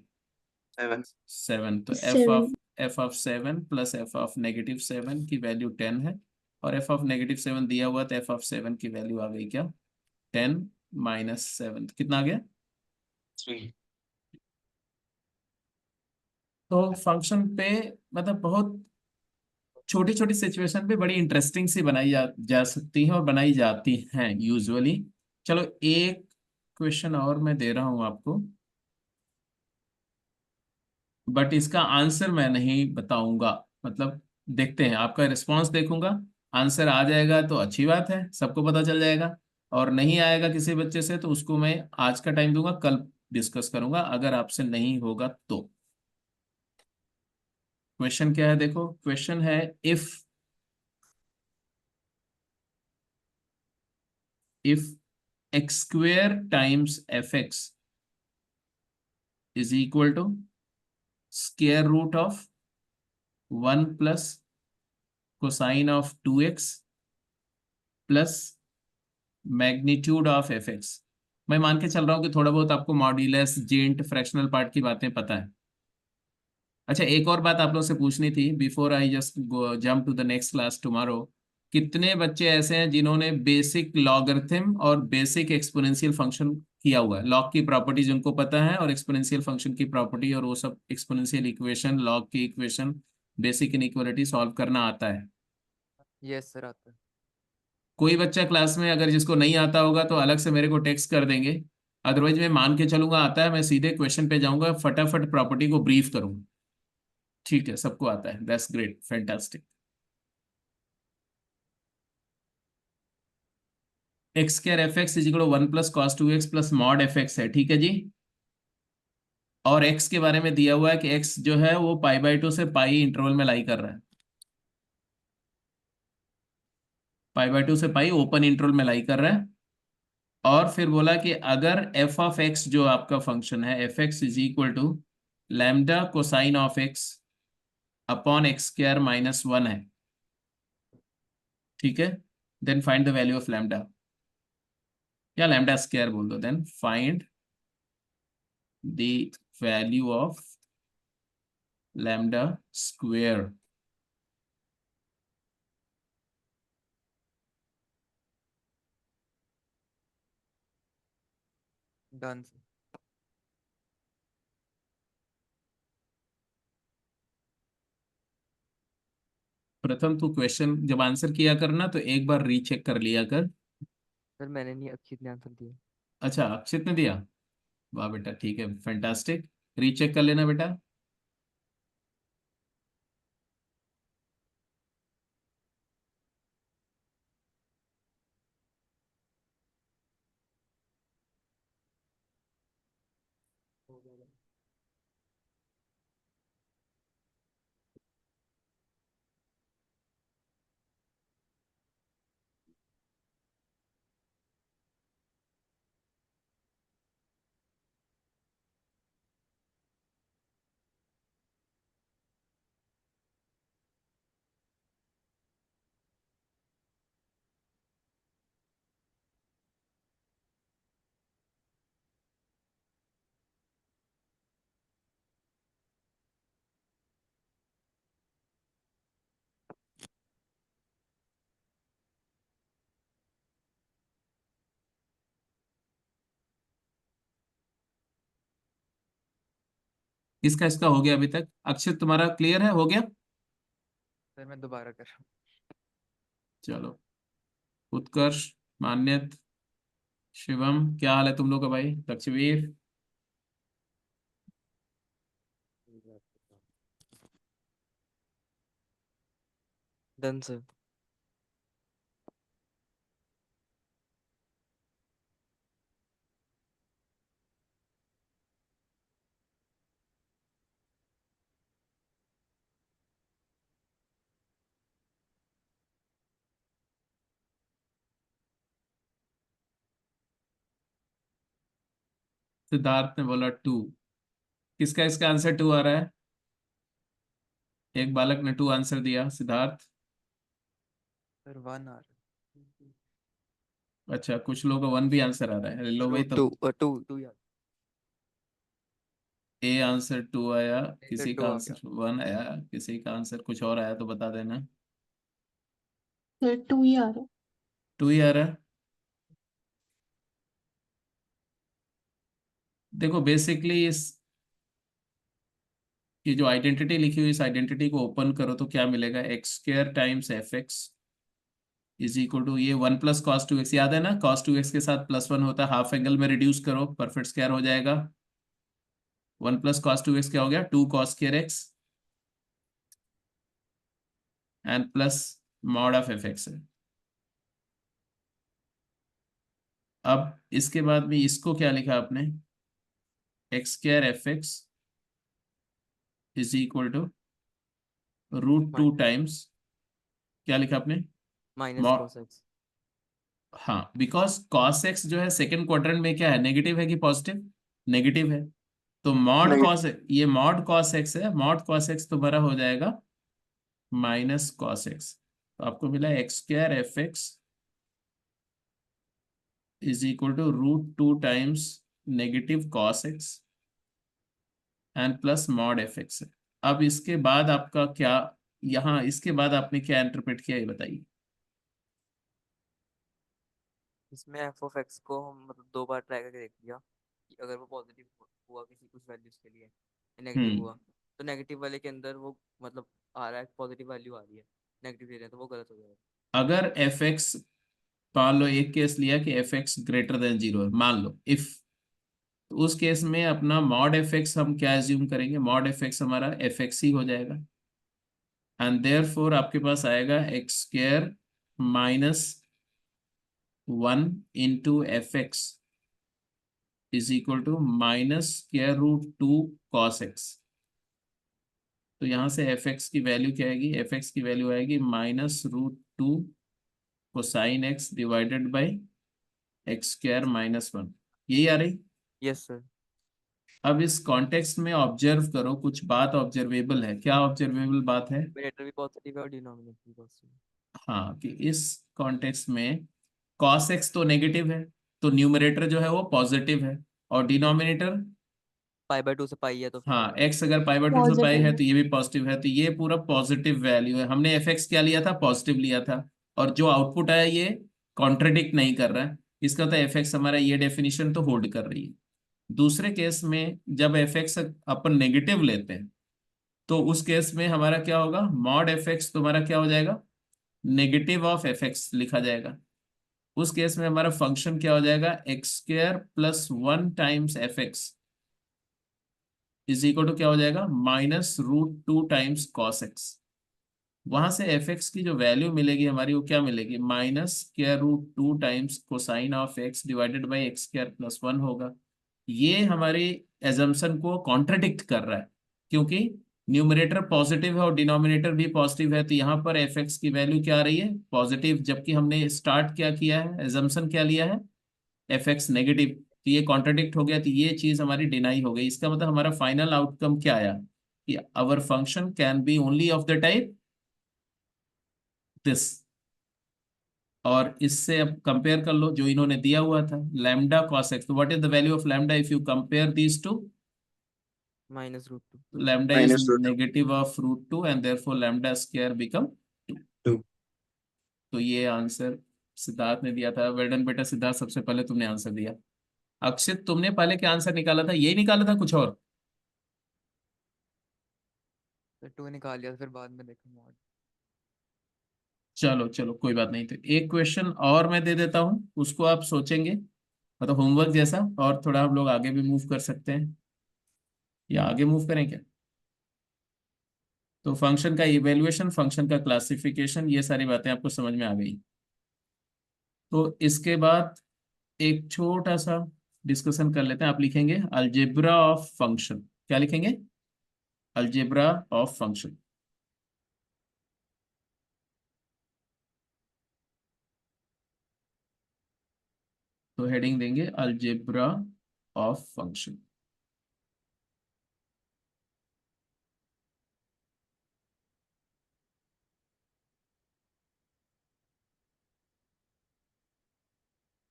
7। 7। तो Seven. F of 7 plus f of -7 की वैल्यू 10 है, और एफ ऑफ -7 दिया हुआ तो एफ ऑफ 7 की वैल्यू आ गई क्या, 10 माइनस 7 कितना आ गया। 3। तो फंक्शन पे मतलब बहुत छोटी छोटी सिचुएशन पे बड़ी इंटरेस्टिंग सी बनाई जा सकती हैं और बनाई जाती हैं यूजुअली। चलो एक क्वेश्चन और मैं दे रहा हूं आपको, बट इसका आंसर मैं नहीं बताऊंगा। मतलब देखते हैं, आपका रिस्पांस देखूंगा। आंसर आ जाएगा तो अच्छी बात है, सबको पता चल जाएगा। और नहीं आएगा किसी बच्चे से तो उसको मैं आज का टाइम दूंगा, कल डिस्कस करूंगा अगर आपसे नहीं होगा तो। क्वेश्चन क्या है देखो, क्वेश्चन है if x square times f x is equal to square root of 1 plus cosine of 2x plus magnitude of f x. मैं मान के चल रहा हूँ कि थोड़ा बहुत आपको मॉड्यूलस जेंट फ्रैक्शनल पार्ट की बातें पता है। अच्छा एक और बात आप लोग से पूछनी थी before I just jump to the next class tomorrow. कितने बच्चे ऐसे हैं जिन्होंने बेसिक लॉगरिथम और बेसिक एक्सपोनेंशियल फंक्शन किया हुआ है, लॉग की प्रॉपर्टीज उनको पता है और एक्सपोनेंशियल फंक्शन की प्रॉपर्टी और वो सब एक्सपोनेंशियल इक्वेशन, लॉग की इक्वेशन, बेसिक इनइक्वालिटी सॉल्व करना आता है। यस सर आता है। कोई बच्चा क्लास में अगर जिसको नहीं आता होगा तो अलग से मेरे को टेक्स्ट कर देंगे, अदरवाइज मैं मान के चलूंगा आता है, मैं सीधे क्वेश्चन पे जाऊंगा, फटाफट प्रॉपर्टी को ब्रीफ करूंगा। ठीक है, सबको आता है, that's great, fantastic. X square f x is equal 1 plus cos 2x plus mod f x है, ठीक है जी। और x के बारे में दिया हुआ है कि x जो है वो π/2 से पाई इंटरवल में लाई कर रहा है, π/2 से पाई ओपन इंटरवल में लाई कर रहा है। और फिर बोला कि अगर एफ ऑफ एक्स जो आपका फंक्शन है F x is equal to lambda cosine of x upon x square -1 है, ठीक है, then find the value of lambda, या लैम्डा स्क्वायर बोल दो, then find the value of lambda square. Done sir. प्रथम तू क्वेश्चन जब आंसर किया करना तो एक बार रीचेक कर लिया कर। सर मैंने नहीं अक्षित ने आंसर दिया। अच्छा अक्षित ने दिया, वाह बेटा, ठीक है, फैंटास्टिक। रीचेक कर लेना बेटा। किसका इसका हो गया अभी तक, अक्षित तुम्हारा क्लियर है, हो गया। सर मैं दोबारा कर रहा हूँ। चलो, उत्कर्ष, मान्यत, शिवम, क्या हाल है तुम लोग का भाई, लक्ष्यवीर। Done sir. सिद्धार्थ ने बोला 2। किसका इसका आंसर 2 आ रहा है? एक बालक ने 2 आंसर दिया। सिद्धार्थ? सर 1 आ रहा अच्छा, कुछ लोगों का 1 भी आंसर आ रहा है। लो भाई, है। तो 2 यार। ए आंसर 2 आया, नहीं सर, किसी 2 का आ आंसर गया। 1 आया, किसी का आंसर कुछ और आया तो बता देना। सर 2 ही आ रहा है। 2 ही आ रहा है। देखो बेसिकली इस ये जो आइडेंटिटी लिखी हुई, इस आइडेंटिटी को ओपन करो तो क्या मिलेगा? X square times f x is equal to ये 1 प्लस कॉस 2x, याद है ना? कॉस 2x के साथ +1 होता है, हाफ एंगल में रिड्यूस करो, परफेक्ट स्क्वायर हो जाएगा। 1 प्लस कॉस 2x क्या हो गया? 2 cos square x and plus mod of f x है। अब इसके बाद में इसको क्या लिखा आपने? X square f x is equal to √2 times, क्या लिखा आपने? Minus mod, cos x। हाँ, बिकॉज cos x जो है सेकंड क्वाड्रेंट में क्या है? नेगेटिव है कि पॉजिटिव? नेगेटिव है। तो मॉड कॉस, ये मॉड कॉस एक्स है, मॉड कॉस एक्स तुम्हारा हो जाएगा माइनस कॉस एक्स। तो आपको मिला x square f x is equal to √2 times negative cos x and plus mod f x. अब इसके बाद आपका क्या, यहाँ इसके बाद आपने क्या इंटरप्रेट किया ये बताइए। इसमें f of x को हम मतलब 2 बार ट्राई करके देख लिया कि अगर वो पॉजिटिव हुआ किसी कुछ वैल्यूज के लिए, नेगेटिव हम्म हुआ, तो नेगेटिव वाले के अंदर वो मतलब आ रहा है, पॉजिटिव वैल्यू आ रही है, नेगेटिव दे रहे हैं तो वो गलत हो जाएगा। अगर एफ एक्स, मान लो एक केस लिया कि एफ एक्स ग्रेटर देन 0 है, मान लो इफ, तो उस केस में अपना मॉड एफ एक्स हम क्या एज्यूम करेंगे? मॉड एफ एक्स हमारा एफ एक्स ही हो जाएगा, एंड देयरफॉर आपके पास आएगा x square minus 1 × f(x) is equal to -√2 cos x। तो यहाँ से एफ एक्स की वैल्यू क्या आएगी? एफ एक्स की वैल्यू आएगी -√2 cosine x divided by x² -1। यही आ रही। Yes sir. अब इस कॉन्टेक्स्ट में ऑब्जर्व करो, कुछ बात ऑब्जर्वेबल है। क्या ऑब्जर्वेबल बात है? न्यूमरेटर भी पॉजिटिव है और डिनोमिनेटर भी पॉजिटिव है। हाँ, कि इस कॉन्टेक्स्ट में cos x तो नेगेटिव है, तो न्यूमरेटर जो है वो पॉजिटिव है, और डिनोमिनेटर, π/2 से पाई है तो फिर हाँ, x अगर π/2 से पाई पॉजिटिव है है। तो ये भी पॉजिटिव है, तो ये पूरा पॉजिटिव वैल्यू है। हमने एफ एक्स क्या लिया था? पॉजिटिव लिया था, और जो आउटपुट आया ये कॉन्ट्रडिक्ट नहीं कर रहा है। इसका तो एफ एक्स हमारा ये डेफिनेशन तो होल्ड कर रही है। दूसरे केस में जब एफ एक्स अपन नेगेटिव लेते हैं तो उस केस में हमारा क्या होगा? मॉड एफ एक्स तुम्हारा क्या हो जाएगा? नेगेटिव ऑफ एफ एक्स लिखा जाएगा। उस केस में हमारा फंक्शन क्या हो जाएगा? x² +1 times f x is equal to क्या हो जाएगा? -√2 टाइम्स cos x। वहां से एफ एक्स की जो वैल्यू मिलेगी हमारी वो क्या मिलेगी? -√2 times cosine of x divided by x² +1 होगा। ये हमारी एजम्पशन को कॉन्ट्रडिक्ट कर रहा है, क्योंकि न्यूमरेटर पॉजिटिव है और डिनोमिनेटर भी पॉजिटिव है, तो यहाँ पर एफ एक्स की वैल्यू क्या आ रही है? पॉजिटिव, जबकि हमने स्टार्ट क्या किया है? एजम्पशन क्या लिया है? F x negative. तो ये कॉन्ट्रडिक्ट हो गया, तो ये चीज हमारी डिनाई हो गई। इसका मतलब हमारा फाइनल आउटकम क्या आया? कि our function can be only of the type this. और इससे अब कंपेयर कर लो जो इन्होंने दिया हुआ था, लैम्डा cos x। तो what is the value of lambda if you compare these two? -√2। Lambda is -√2. negative of √2 and therefore lambda square become 2। 2. तो ये आंसर सिद्धार्थ ने दिया था। वेल डन बेटा सिद्धार्थ, सबसे पहले तुमने आंसर दिया। अक्षित, तुमने पहले क्या आंसर निकाला था? यही निकाला था कुछ और? फिर 2 निकाल लिया, फिर बाद में देखा मॉड। चलो चलो, कोई बात नहीं। तो एक क्वेश्चन और मैं दे देता हूँ, उसको आप सोचेंगे, मतलब होमवर्क जैसा, और थोड़ा हम लोग आगे भी मूव कर सकते हैं, या आगे मूव करें क्या? तो फंक्शन का इवेल्युएशन, फंक्शन का क्लासिफिकेशन, ये सारी बातें आपको समझ में आ गई। तो इसके बाद एक छोटा सा डिस्कशन कर लेते हैं। आप लिखेंगे अलजेब्रा ऑफ फंक्शन। क्या लिखेंगे? Algebra of function. तो हेडिंग देंगे अलजेब्रा ऑफ फंक्शन।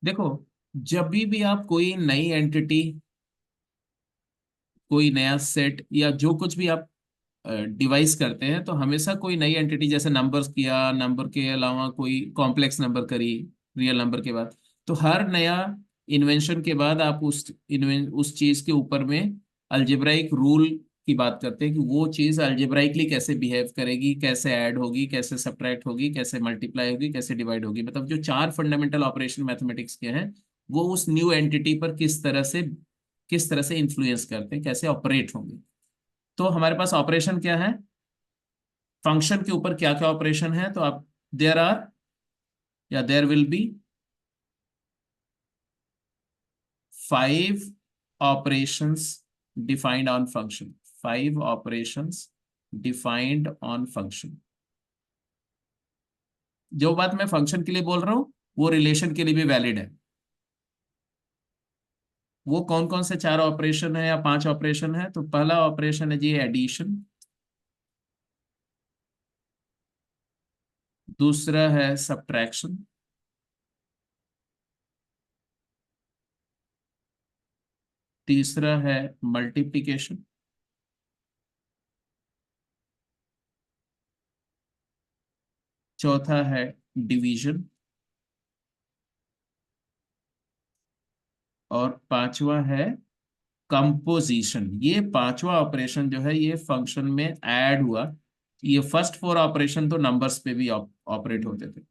देखो, जब भी आप कोई नई एंटिटी, कोई नया सेट या जो कुछ भी आप डिवाइस करते हैं, तो हमेशा कोई नई एंटिटी, जैसे नंबर्स किया, नंबर के अलावा कोई कॉम्प्लेक्स नंबर करी रियल नंबर के बाद, तो हर नया इन्वेंशन के बाद आप उस चीज के ऊपर में अलजेब्राइक रूल की बात करते हैं कि वो चीज अलजेब्राइकली कैसे बिहेव करेगी, कैसे ऐड होगी, कैसे सब्ट्रैक्ट होगी, कैसे मल्टीप्लाई होगी, कैसे डिवाइड होगी। मतलब जो 4 फंडामेंटल ऑपरेशन मैथमेटिक्स के हैं, वो उस न्यू एंटिटी पर किस तरह से इन्फ्लुएंस करते हैं, कैसे ऑपरेट होंगे। तो हमारे पास ऑपरेशन क्या है, फंक्शन के ऊपर क्या क्या ऑपरेशन है, तो आप देयर आर या there will be 5 operations defined on function. 5 operations defined on function. जो बात मैं फंक्शन के लिए बोल रहा हूं वो रिलेशन के लिए भी वैलिड है। वो कौन कौन से 4 ऑपरेशन है या 5 ऑपरेशन है, तो पहला ऑपरेशन है जी एडिशन, दूसरा है सब्ट्रैक्शन, तीसरा है मल्टीप्लिकेशन, चौथा है डिवीजन, और पांचवा है कंपोजिशन। ये पांचवा ऑपरेशन जो है ये फंक्शन में ऐड हुआ। ये फर्स्ट 4 ऑपरेशन तो नंबर्स पे भी ऑपरेट होते थे।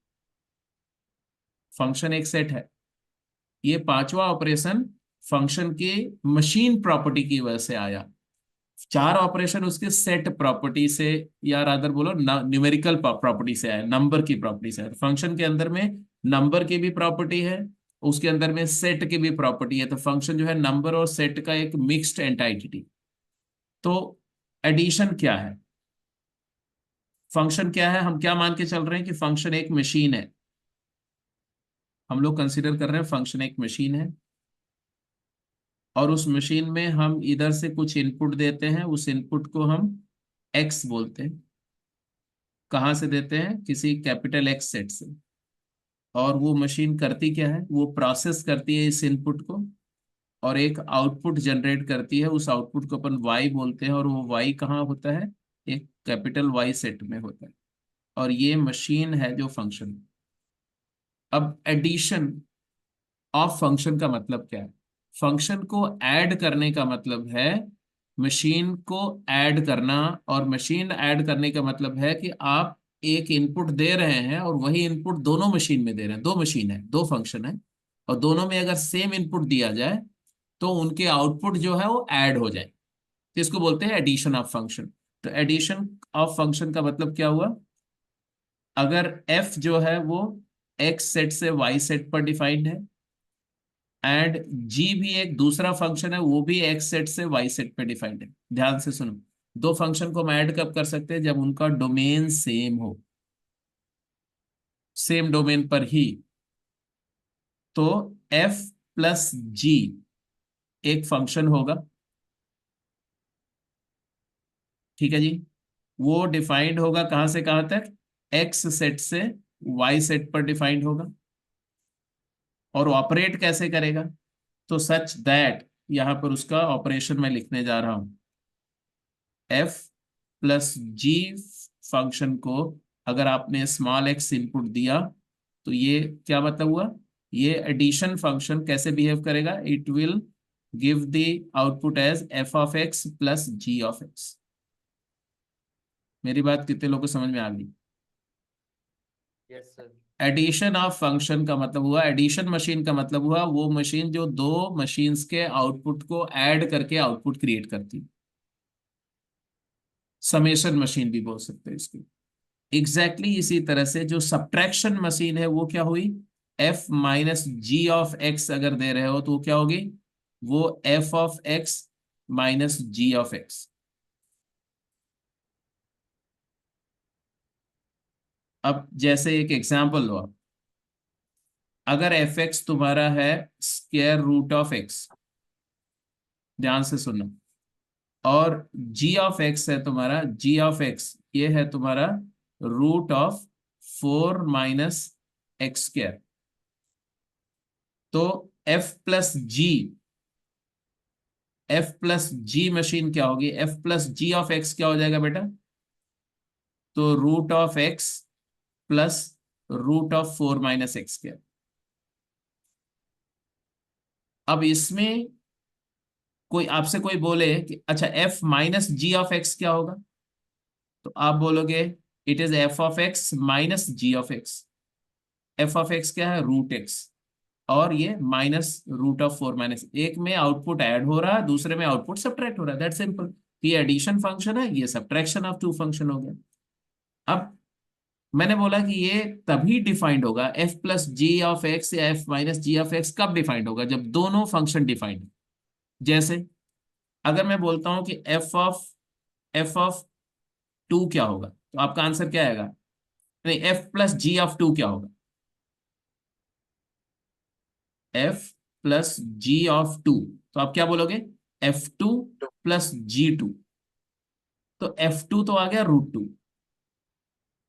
फंक्शन एक सेट है, ये पांचवा ऑपरेशन फंक्शन के मशीन प्रॉपर्टी की वजह से आया। 4 ऑपरेशन उसके सेट प्रॉपर्टी से, या रादर बोलो न्यूमेरिकल प्रॉपर्टी से आया, नंबर की प्रॉपर्टी से आया। फंक्शन के अंदर में नंबर की भी प्रॉपर्टी है, उसके अंदर में सेट की भी प्रॉपर्टी है। तो फंक्शन जो है नंबर और सेट का एक मिक्स्ड एंटाइटी। तो एडिशन क्या है, फंक्शन क्या है, हम क्या मान के चल रहे हैं कि फंक्शन एक मशीन है। हम लोग कंसीडर कर रहे हैं फंक्शन एक मशीन है, और उस मशीन में हम इधर से कुछ इनपुट देते हैं, उस इनपुट को हम एक्स बोलते हैं। कहाँ से देते हैं, किसी कैपिटल एक्स सेट से। और वो मशीन करती क्या है, वो प्रोसेस करती है इस इनपुट को, और एक आउटपुट जनरेट करती है। उस आउटपुट को अपन वाई बोलते हैं, और वो वाई कहाँ होता है, एक कैपिटल वाई सेट में होता है। और ये मशीन है जो फंक्शन। अब एडिशन ऑफ फंक्शन का मतलब क्या है, फंक्शन को ऐड करने का मतलब है मशीन को ऐड करना। और मशीन ऐड करने का मतलब है कि आप एक इनपुट दे रहे हैं, और वही इनपुट दोनों मशीन में दे रहे हैं। 2 मशीन है, 2 फंक्शन है, और दोनों में अगर सेम इनपुट दिया जाए तो उनके आउटपुट जो है वो ऐड हो जाए। तो इसको बोलते हैं एडिशन ऑफ फंक्शन। तो एडिशन ऑफ फंक्शन का मतलब क्या हुआ, अगर f जो है वो x सेट से y सेट पर डिफाइंड है, एंड g भी एक दूसरा फंक्शन है, वो भी x सेट से y सेट पे डिफाइंड है। ध्यान से सुनो, 2 फंक्शन को हम ऐड कब कर सकते हैं, जब उनका डोमेन सेम हो, सेम डोमेन पर ही। तो f प्लस g एक फंक्शन होगा, ठीक है जी। वो डिफाइंड होगा कहां से कहां तक, x सेट से y सेट पर डिफाइंड होगा। और ऑपरेट कैसे करेगा, तो सच दैट, यहां पर उसका ऑपरेशन मैं लिखने जा रहा हूं। f प्लस जी फंक्शन को अगर आपने स्मॉल x इनपुट दिया, तो ये क्या मतलब हुआ, ये एडिशन फंक्शन कैसे बिहेव करेगा, it will give the output as f of x plus g of x। मेरी बात कितने लोगों को समझ में आ गई। Yes sir. Addition of function का मतलब हुआ, एडिशन मशीन का मतलब हुआ वो मशीन जो 2 मशीन्स के आउटपुट को ऐड करके आउटपुट क्रिएट करती। समेशन मशीन भी बोल सकते हैं इसको। एग्जैक्टली इसी तरह से जो सब्ट्रैक्शन मशीन है वो क्या हुई, f minus g of x अगर दे रहे हो तो वो क्या होगी, वो f of x minus g of x। अब जैसे एक एग्जांपल लो आप, अगर एफ एक्स तुम्हारा है स्क्वायर रूट ऑफ एक्स, ध्यान से सुनना। और g ऑफ x है तुम्हारा, g ऑफ x ये है तुम्हारा root of 4 minus x square. तो f प्लस जी मशीन क्या होगी, f plus g of x क्या हो जाएगा बेटा, तो root of x plus root of 4 minus x square. अब इसमें कोई आपसे कोई बोले कि अच्छा f minus g of x क्या होगा, तो आप बोलोगे it is f of x minus g of x। f of x क्या है, रूट x, और ये माइनस रूट ऑफ 4 माइनस, एक में आउटपुट ऐड हो रहा है, दूसरे में आउटपुट सब्ट्रैक्ट हो रहा है, दैट सिंपल। ये एडिशन फंक्शन है, ये सब्ट्रैक्शन ऑफ टू फंक्शन हो गया। अब मैंने बोला कि ये तभी डिफाइंड होगा, f plus g of x या f minus g of x कब डिफाइंड होगा, जब दोनों फंक्शन डिफाइंड। जैसे अगर मैं बोलता हूं कि f ऑफ 2 क्या होगा, तो आपका आंसर क्या आएगा, नहीं f प्लस जी ऑफ 2 क्या होगा, f प्लस जी ऑफ 2, तो आप क्या बोलोगे, f2 प्लस g2। तो f2 तो आ गया √2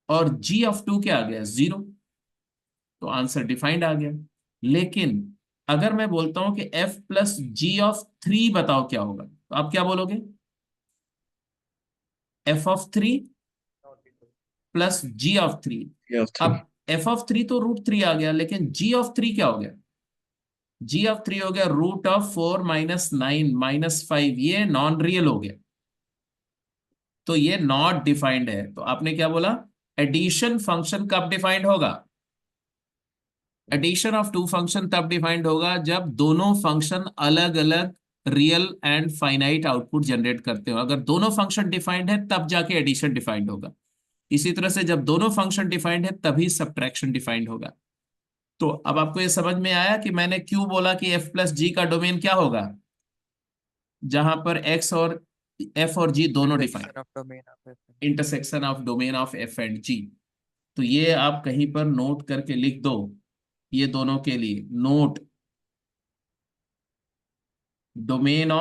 और g ऑफ 2 क्या आ गया, 0, तो आंसर डिफाइंड आ गया। लेकिन अगर मैं बोलता हूं कि f प्लस जी ऑफ 3 बताओ क्या होगा, तो आप क्या बोलोगे, f of 3 plus g of 3। Yeah, अब f ऑफ 3 तो √3 आ गया, लेकिन g ऑफ 3 क्या हो गया, g ऑफ 3 हो गया रूट ऑफ 4 माइनस 9 माइनस 5, ये नॉन रियल हो गया, तो ये नॉट डिफाइंड है। तो आपने क्या बोला, एडिशन फंक्शन कब डिफाइंड होगा, एडिशन ऑफ टू फंक्शन तब डिफाइंड होगा जब दोनों फंक्शन अलग अलग real and finite output generate करते हो। अगर दोनों फंक्शन डिफाइंड है तब जाके एडिशन डिफाइंड होगा। इसी तरह से जब दोनों फंक्शन डिफाइंड है तभी सब्ट्रैक्शन डिफाइंड होगा। तो अब आपको ये समझ में आया कि मैंने क्यों बोला कि f प्लस जी का डोमेन क्या होगा, जहां पर x और f और g दोनों defined, Intersection of domain of f and g. Intersection of domain of f and g। तो ये आप कहीं पर नोट करके लिख दो, ये दोनों के लिए note, domain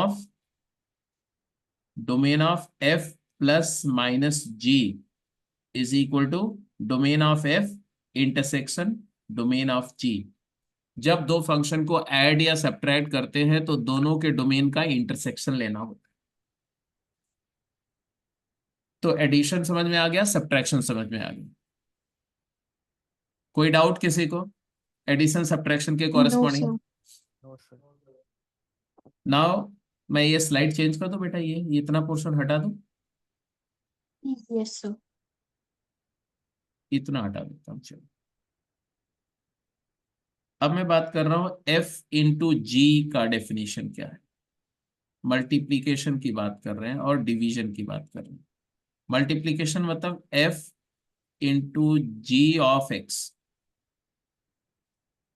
of f plus minus g is equal to domain of f intersection domain of g। जब दो फंक्शन को ऐड या सब्ट्रैक्ट करते हैं तो दोनों के डोमेन का इंटरसेक्शन लेना होता है। तो एडिशन समझ में आ गया, सब्ट्रैक्शन समझ में आ गया। कोई डाउट किसी को एडिशन सब्ट्रैक्शन के No, corresponding? sir. No, sir. Now मैं ये स्लाइड चेंज कर दूं बेटा, ये इतना पोर्शन हटा दूं, Yes, sir. इतना हटा देता हूं। चलो अब मैं बात कर रहा हूं f इंटू जी का डेफिनेशन क्या है। मल्टीप्लीकेशन की बात कर रहे हैं और डिवीजन की बात कर रहे हैं। मल्टीप्लीकेशन मतलब f into G of X.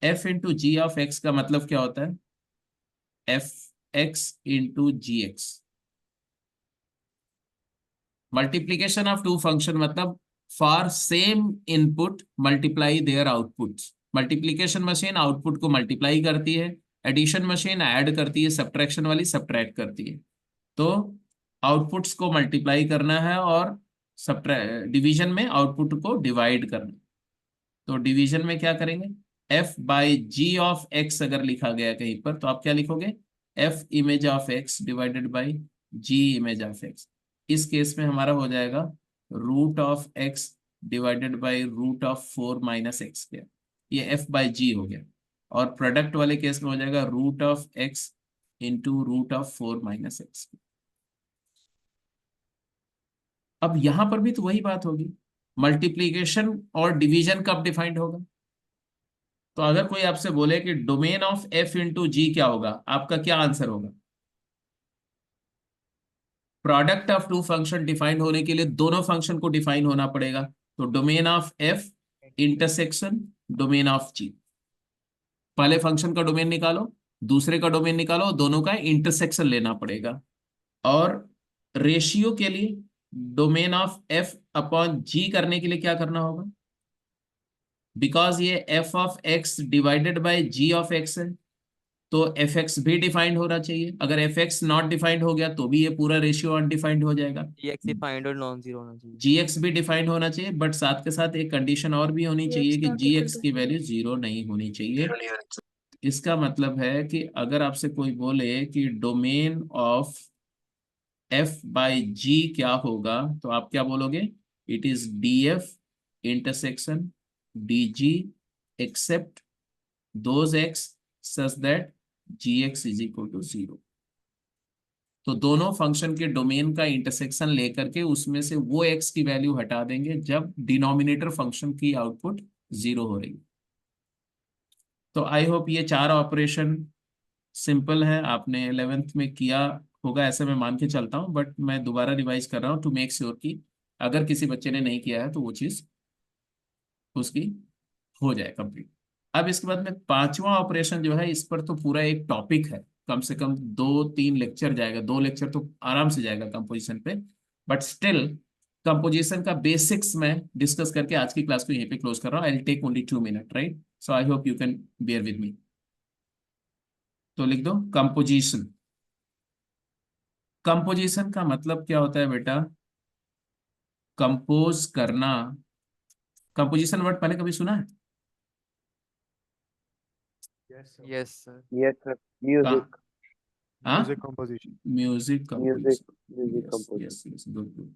f into G of X का मतलब क्या होता है, f x into G X. Multiplication of two function मतलब for same input multiply their outputs. Multiplication machine output को मल्टीप्लाई करती है, एडिशन मशीन ऐड करती है, सब्ट्रैक्शन वाली सब्ट्रैक्ट करती है। तो आउटपुट्स को मल्टीप्लाई करना है और डिवीजन में आउटपुट को डिवाइड करना। तो डिवीजन में क्या करेंगे, f by g of x अगर लिखा गया कहीं पर तो आप क्या लिखोगे, f image of x divided by g image of x। इस केस में हमारा हो जाएगा root of x divided by root of 4 minus x square, ये f बाई जी हो गया। और प्रोडक्ट वाले केस में हो जाएगा root of x into root of 4 minus x. अब यहां पर भी तो वही बात होगी, मल्टीप्लीकेशन और डिवीजन कब डिफाइंड होगा। तो अगर कोई आपसे बोले कि domain of f into g क्या होगा, आपका क्या आंसर होगा। Product of two function define होने के लिए दोनों फंक्शन को डिफाइन होना पड़ेगा। तो domain of f intersection domain of g, पहले फंक्शन का डोमेन निकालो, दूसरे का डोमेन निकालो, दोनों का इंटरसेक्शन लेना पड़ेगा। और रेशियो के लिए domain of f upon g करने के लिए क्या करना होगा, बिकॉज ये f of x divided by g of x है, तो एफ एक्स भी डिफाइंड होना चाहिए। अगर एफ एक्स नॉट डिफाइंड हो गया तो भी ये पूरा रेशियो अनडिफाइंड हो जाएगा। ये एक्स डिफाइंड और नॉन जीरो होना चाहिए। जी एक्स भी डिफाइंड होना चाहिए, बट साथ के साथ एक कंडीशन और भी होनी चाहिए X कि not g equal x to की 0. वैल्यू जीरो नहीं होनी चाहिए। इसका मतलब है कि अगर आपसे कोई बोले कि domain of f by g क्या होगा, तो आप क्या बोलोगे? It is d f intersection d g except those x such that g x is equal to zero. तो दोनों फंक्शन के डोमेन का इंटरसेक्शन लेकर के उसमें से वो एक्स की वैल्यू हटा देंगे जब डिनोमिनेटर फंक्शन की आउटपुट जीरो हो रही है। तो आई होप ये चार ऑपरेशन सिंपल है, आपने 11th में किया होगा ऐसे मैं मान के चलता हूँ, बट मैं दोबारा रिवाइज कर रहा हूँ टू मेक श्योर कि अगर किसी बच्चे ने नहीं किया है तो वो चीज उसकी हो जाए कंप्लीट। अब इसके बाद में पांचवा ऑपरेशन जो है, इस पर तो पूरा एक टॉपिक है, कम से कम 2-3 लेक्चर जाएगा, 2 लेक्चर तो आराम से जाएगा कंपोजिशन पे। बट स्टिल कंपोजिशन का बेसिक्स में डिस्कस करके आज की क्लास को यहीं पे क्लोज कर रहा हूँ। I take only 2 minute, right? So I hope you can bear with me. तो लिख दो कंपोजिशन। कंपोजिशन का मतलब क्या होता है बेटा? कंपोज करना। कंपोजिशन वर्ड पहले कभी सुना है? Yes sir. Yes, sir. Music, हाँ, Music composition. Music music, composition. music yes composition. Yes yes, good good.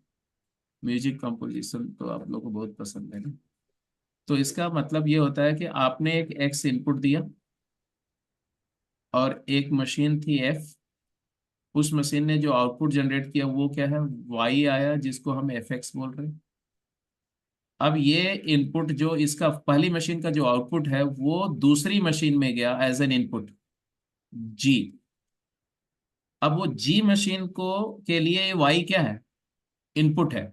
Music composition तो आप लोगों को बहुत पसंद है ना। तो इसका मतलब ये होता है कि आपने एक एक्स इनपुट दिया और एक मशीन थी एफ। उस मशीन ने जो आउटपुट जनरेट किया वो क्या है? वाई आया, जिसको हम एफ एक्स बोल रहे हैं। अब ये इनपुट जो इसका पहली मशीन का जो आउटपुट है वो दूसरी मशीन में गया एज एन इनपुट जी। अब वो जी मशीन को के लिए वाई क्या है? इनपुट है।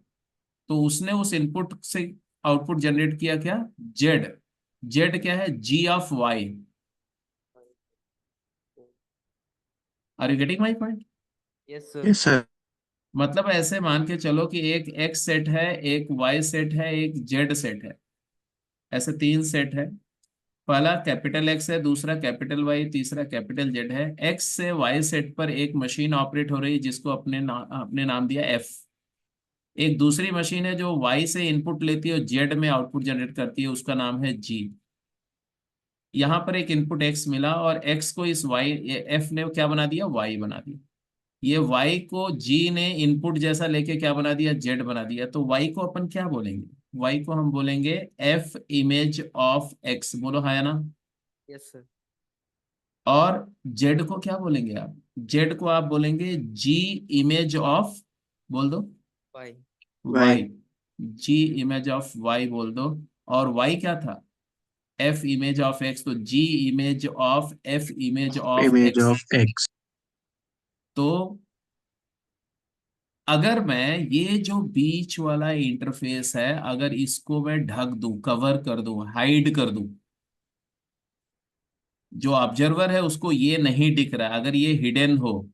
तो उसने उस इनपुट से आउटपुट जनरेट किया क्या? जेड। जेड क्या है? G of Y. Are you getting my point? Yes sir. Yes, sir. मतलब ऐसे मान के चलो कि एक एक्स सेट है, एक वाई सेट है, एक जेड सेट है। ऐसे 3 सेट है। पहला कैपिटल एक्स है, दूसरा कैपिटल वाई, तीसरा कैपिटल जेड है। एक्स से वाई सेट पर एक मशीन ऑपरेट हो रही है जिसको अपने नाम दिया एफ। एक दूसरी मशीन है जो वाई से इनपुट लेती है और जेड में आउटपुट जनरेट करती है, उसका नाम है जी। यहाँ पर एक इनपुट एक्स मिला और एक्स को इस वाई एफ ने क्या बना दिया? वाई बना दिया। ये वाई को जी ने इनपुट जैसा लेके क्या बना दिया? जेड बना दिया। तो वाई को अपन क्या बोलेंगे? वाई को हम बोलेंगे एफ इमेज ऑफ एक्स। बोलो हाँ या ना? Yes sir. और जेड को क्या बोलेंगे आप? जेड को आप बोलेंगे जी इमेज ऑफ, बोल दो, by. Y. Y. G image of Y बोल दो। और वाई क्या था? F image of X. तो G image of F image of Image X. of X. तो अगर मैं ये जो बीच वाला इंटरफेस है, अगर इसको मैं ढक दूं, कवर कर दूं, हाइड कर दूं, जो ऑब्जर्वर है उसको ये नहीं दिख रहा है, अगर ये हिडन हो,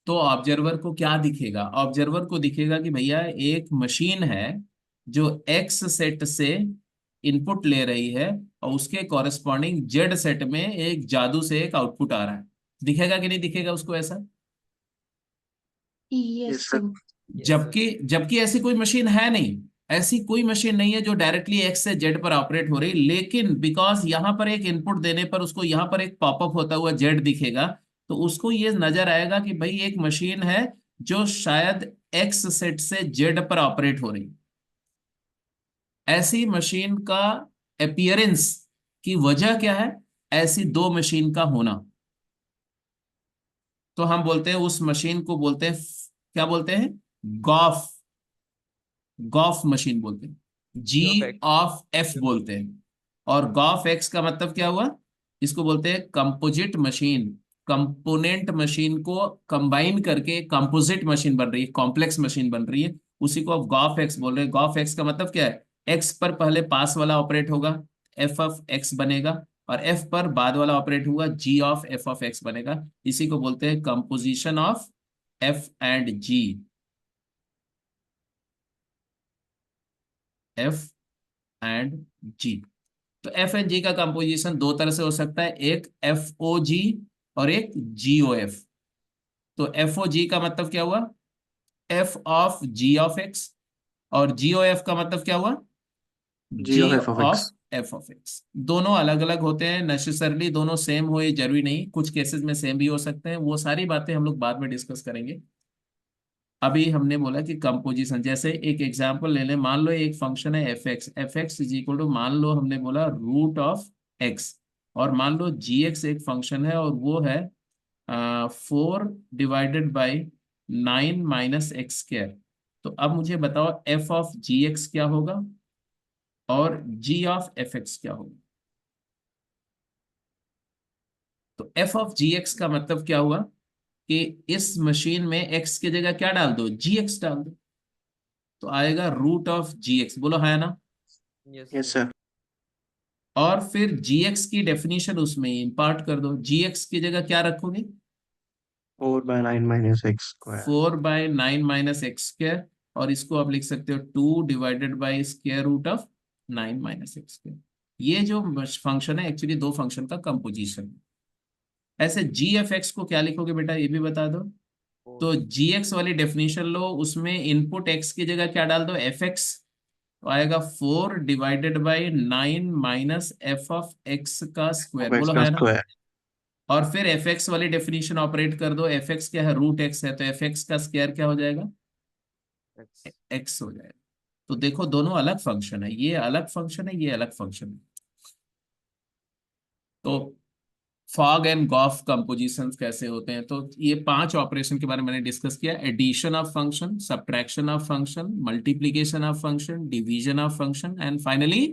तो ऑब्जर्वर को क्या दिखेगा? ऑब्जर्वर को दिखेगा कि भैया एक मशीन है जो एक्स सेट से इनपुट ले रही है और उसके कॉरेस्पॉन्डिंग जेड सेट में एक जादू से एक आउटपुट आ रहा है। दिखेगा कि नहीं दिखेगा उसको ऐसा? Yes, Yes, sir. sir. Yes sir. जबकि जबकि ऐसी कोई मशीन है नहीं। ऐसी कोई मशीन नहीं है जो डायरेक्टली एक्स से जेड पर ऑपरेट हो रही, लेकिन बिकॉज यहां पर एक इनपुट देने पर उसको यहां पर एक पॉपअप होता हुआ जेड दिखेगा, तो उसको ये नजर आएगा कि भाई एक मशीन है जो शायद एक्स सेट से जेड पर ऑपरेट हो रही। ऐसी मशीन का अपीयरेंस की वजह क्या है? ऐसी 2 मशीन का होना। तो हम बोलते हैं उस मशीन को बोलते हैं, क्या बोलते हैं? गॉफ। गॉफ मशीन बोलते हैं। जी ऑफ एक्स। ऑफ एफ बोलते हैं। और गॉफ एक्स का मतलब क्या हुआ? इसको बोलते हैं कंपोजिट मशीन। कंपोनेंट मशीन को कंबाइन करके कंपोजिट मशीन बन रही है, कॉम्प्लेक्स मशीन बन रही है, उसी को आप गॉफ एक्स बोल रहे हैं। गॉफ एक्स का मतलब क्या है? एक्स पर पहले पास वाला ऑपरेट होगा, एफ ऑफ एक्स बनेगा, और एफ पर बाद वाला ऑपरेट हुआ, G of F of X बनेगा। इसी को बोलते हैं composition of F and G. F and G. तो एफ एंड जी का कंपोजिशन दो तरह से हो सकता है, एक एफ ओ जी और एक जी ओ एफ। तो एफ ओ जी का मतलब क्या हुआ, F of G of x, और जी ओ एफ का मतलब क्या हुआ, G of G f of of x. F of X. दोनों अलग अलग होते हैं, नेसेसरली दोनों सेम हो ये जरूरी नहीं, कुछ केसेस में सेम भी हो सकते हैं, वो सारी बातें हम लोग बाद में डिस्कस करेंगे। अभी हमने बोला कि कंपोजिशन, जैसे एक एग्जांपल ले लें, मान लो एक फंक्शन है F x is equal to, मान लो हमने बोला रूट ऑफ एक्स, और मान लो जी एक्स एक फंक्शन है और वो है 4/9 - x²। तो अब मुझे बताओ एफ ऑफ जी एक्स क्या होगा और जी ऑफ एफ एक्स क्या होगा। तो एफ ऑफ जी एक्स का मतलब क्या हुआ कि इस मशीन में एक्स की जगह क्या डाल दो, जी एक्स डाल दो, तो आएगा रूट ऑफ जी एक्स, बोलो है ना। Yes Yes, sir. sir. और फिर जी एक्स की डेफिनेशन उसमें इंपार्ट कर दो, जी एक्स की जगह क्या रखोगे, 4/9 - x square. 4/9 - x², और इसको आप लिख सकते हो 2/√(9 - x²)। ये जो फंक्शन है एक्चुअली दो फंक्शन का कंपोजिशन है। ऐसे जी एफ एक्स को क्या लिखोगे बेटा, ये भी बता दो। तो जी एक्स वाली डेफिनेशन लो, उसमें इनपुट एक्स की जगह क्या डाल दो, एफ एक्स, तो आएगा 4/9 - एफ ऑफ एक्स का स्क्वायर, Of x बोलो का है ना। square. और फिर एफ एक्स वाली डेफिनेशन ऑपरेट कर दो, एफ एक्स क्या है, रूट एक्स है, तो एफ एक्स का स्क्वायर क्या हो जाएगा, एक्स। एक्स हो जाएगा। तो देखो दोनों अलग फंक्शन है, ये अलग फंक्शन है, ये अलग फंक्शन है। तो फॉग एंड गॉफ कंपोजिशन कैसे होते हैं, तो ये 5 ऑपरेशन के बारे में मैंने डिस्कस किया, addition of function, subtraction of function, multiplication of function, division of function, and finally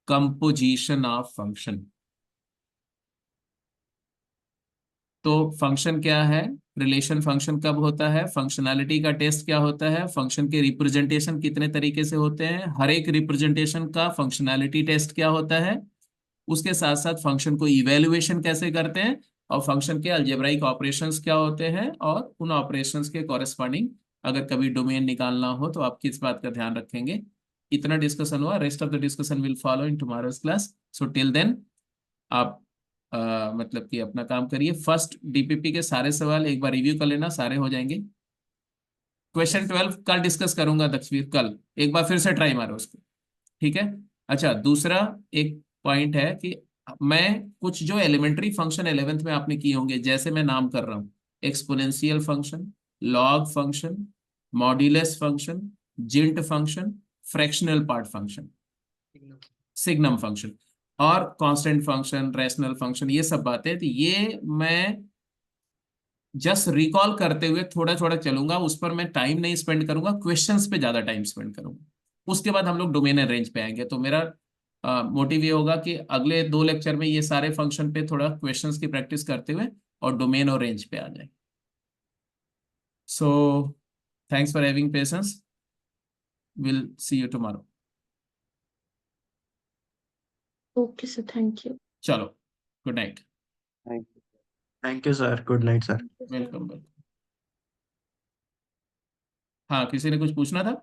composition of function. तो फंक्शन क्या है, रिलेशन फंक्शन कब होता है, फंक्शनैलिटी का टेस्ट क्या होता है, फंक्शन के रिप्रेजेंटेशन कितने तरीके से होते हैं, हर एक रिप्रेजेंटेशन का फंक्शनैलिटी टेस्ट क्या होता है, उसके साथ साथ फंक्शन को इवेल्युएशन कैसे करते हैं, और फंक्शन के अलजेब्राइक ऑपरेशंस क्या होते हैं, और उन ऑपरेशंस के कॉरेस्पॉन्डिंग अगर कभी डोमेन निकालना हो तो आप किस बात का ध्यान रखेंगे। इतना डिस्कशन हुआ, rest of the discussion will follow in tomorrow's class. So till then आप मतलब कि अपना काम करिए। फर्स्ट डीपीपी के सारे सवाल एक बार रिव्यू कर लेना, सारे हो जाएंगे। क्वेश्चन 12 कल डिस्कस करूंगा दक्षवीर, कल एक बार फिर से ट्राई मारो उसको, ठीक है। अच्छा, दूसरा एक पॉइंट है कि मैं कुछ जो एलिमेंट्री फंक्शन 11th में आपने किए होंगे, जैसे मैं नाम कर रहा हूँ, exponential function, log function, modulus function, GINT function, fractional part function, signum function, और कांस्टेंट फंक्शन, रैशनल फंक्शन, ये सब बातें, तो ये मैं जस्ट रिकॉल करते हुए थोड़ा थोड़ा चलूंगा, उस पर मैं टाइम नहीं स्पेंड करूंगा, क्वेश्चंस पे ज्यादा टाइम स्पेंड करूंगा। उसके बाद हम लोग डोमेन एंड रेंज पे आएंगे। तो मेरा मोटिव ये होगा कि अगले 2 लेक्चर में ये सारे फंक्शन पे थोड़ा क्वेश्चंस की प्रैक्टिस करते हुए और डोमेन और रेंज पे आ जाए। So thanks for having patience, will see you tomorrow. Okay, sir. Thank you. चलो, good night. Thank you. Thank you, sir. Good night, sir. Thank you, sir. Welcome welcome. हाँ, किसी ने कुछ पूछना था।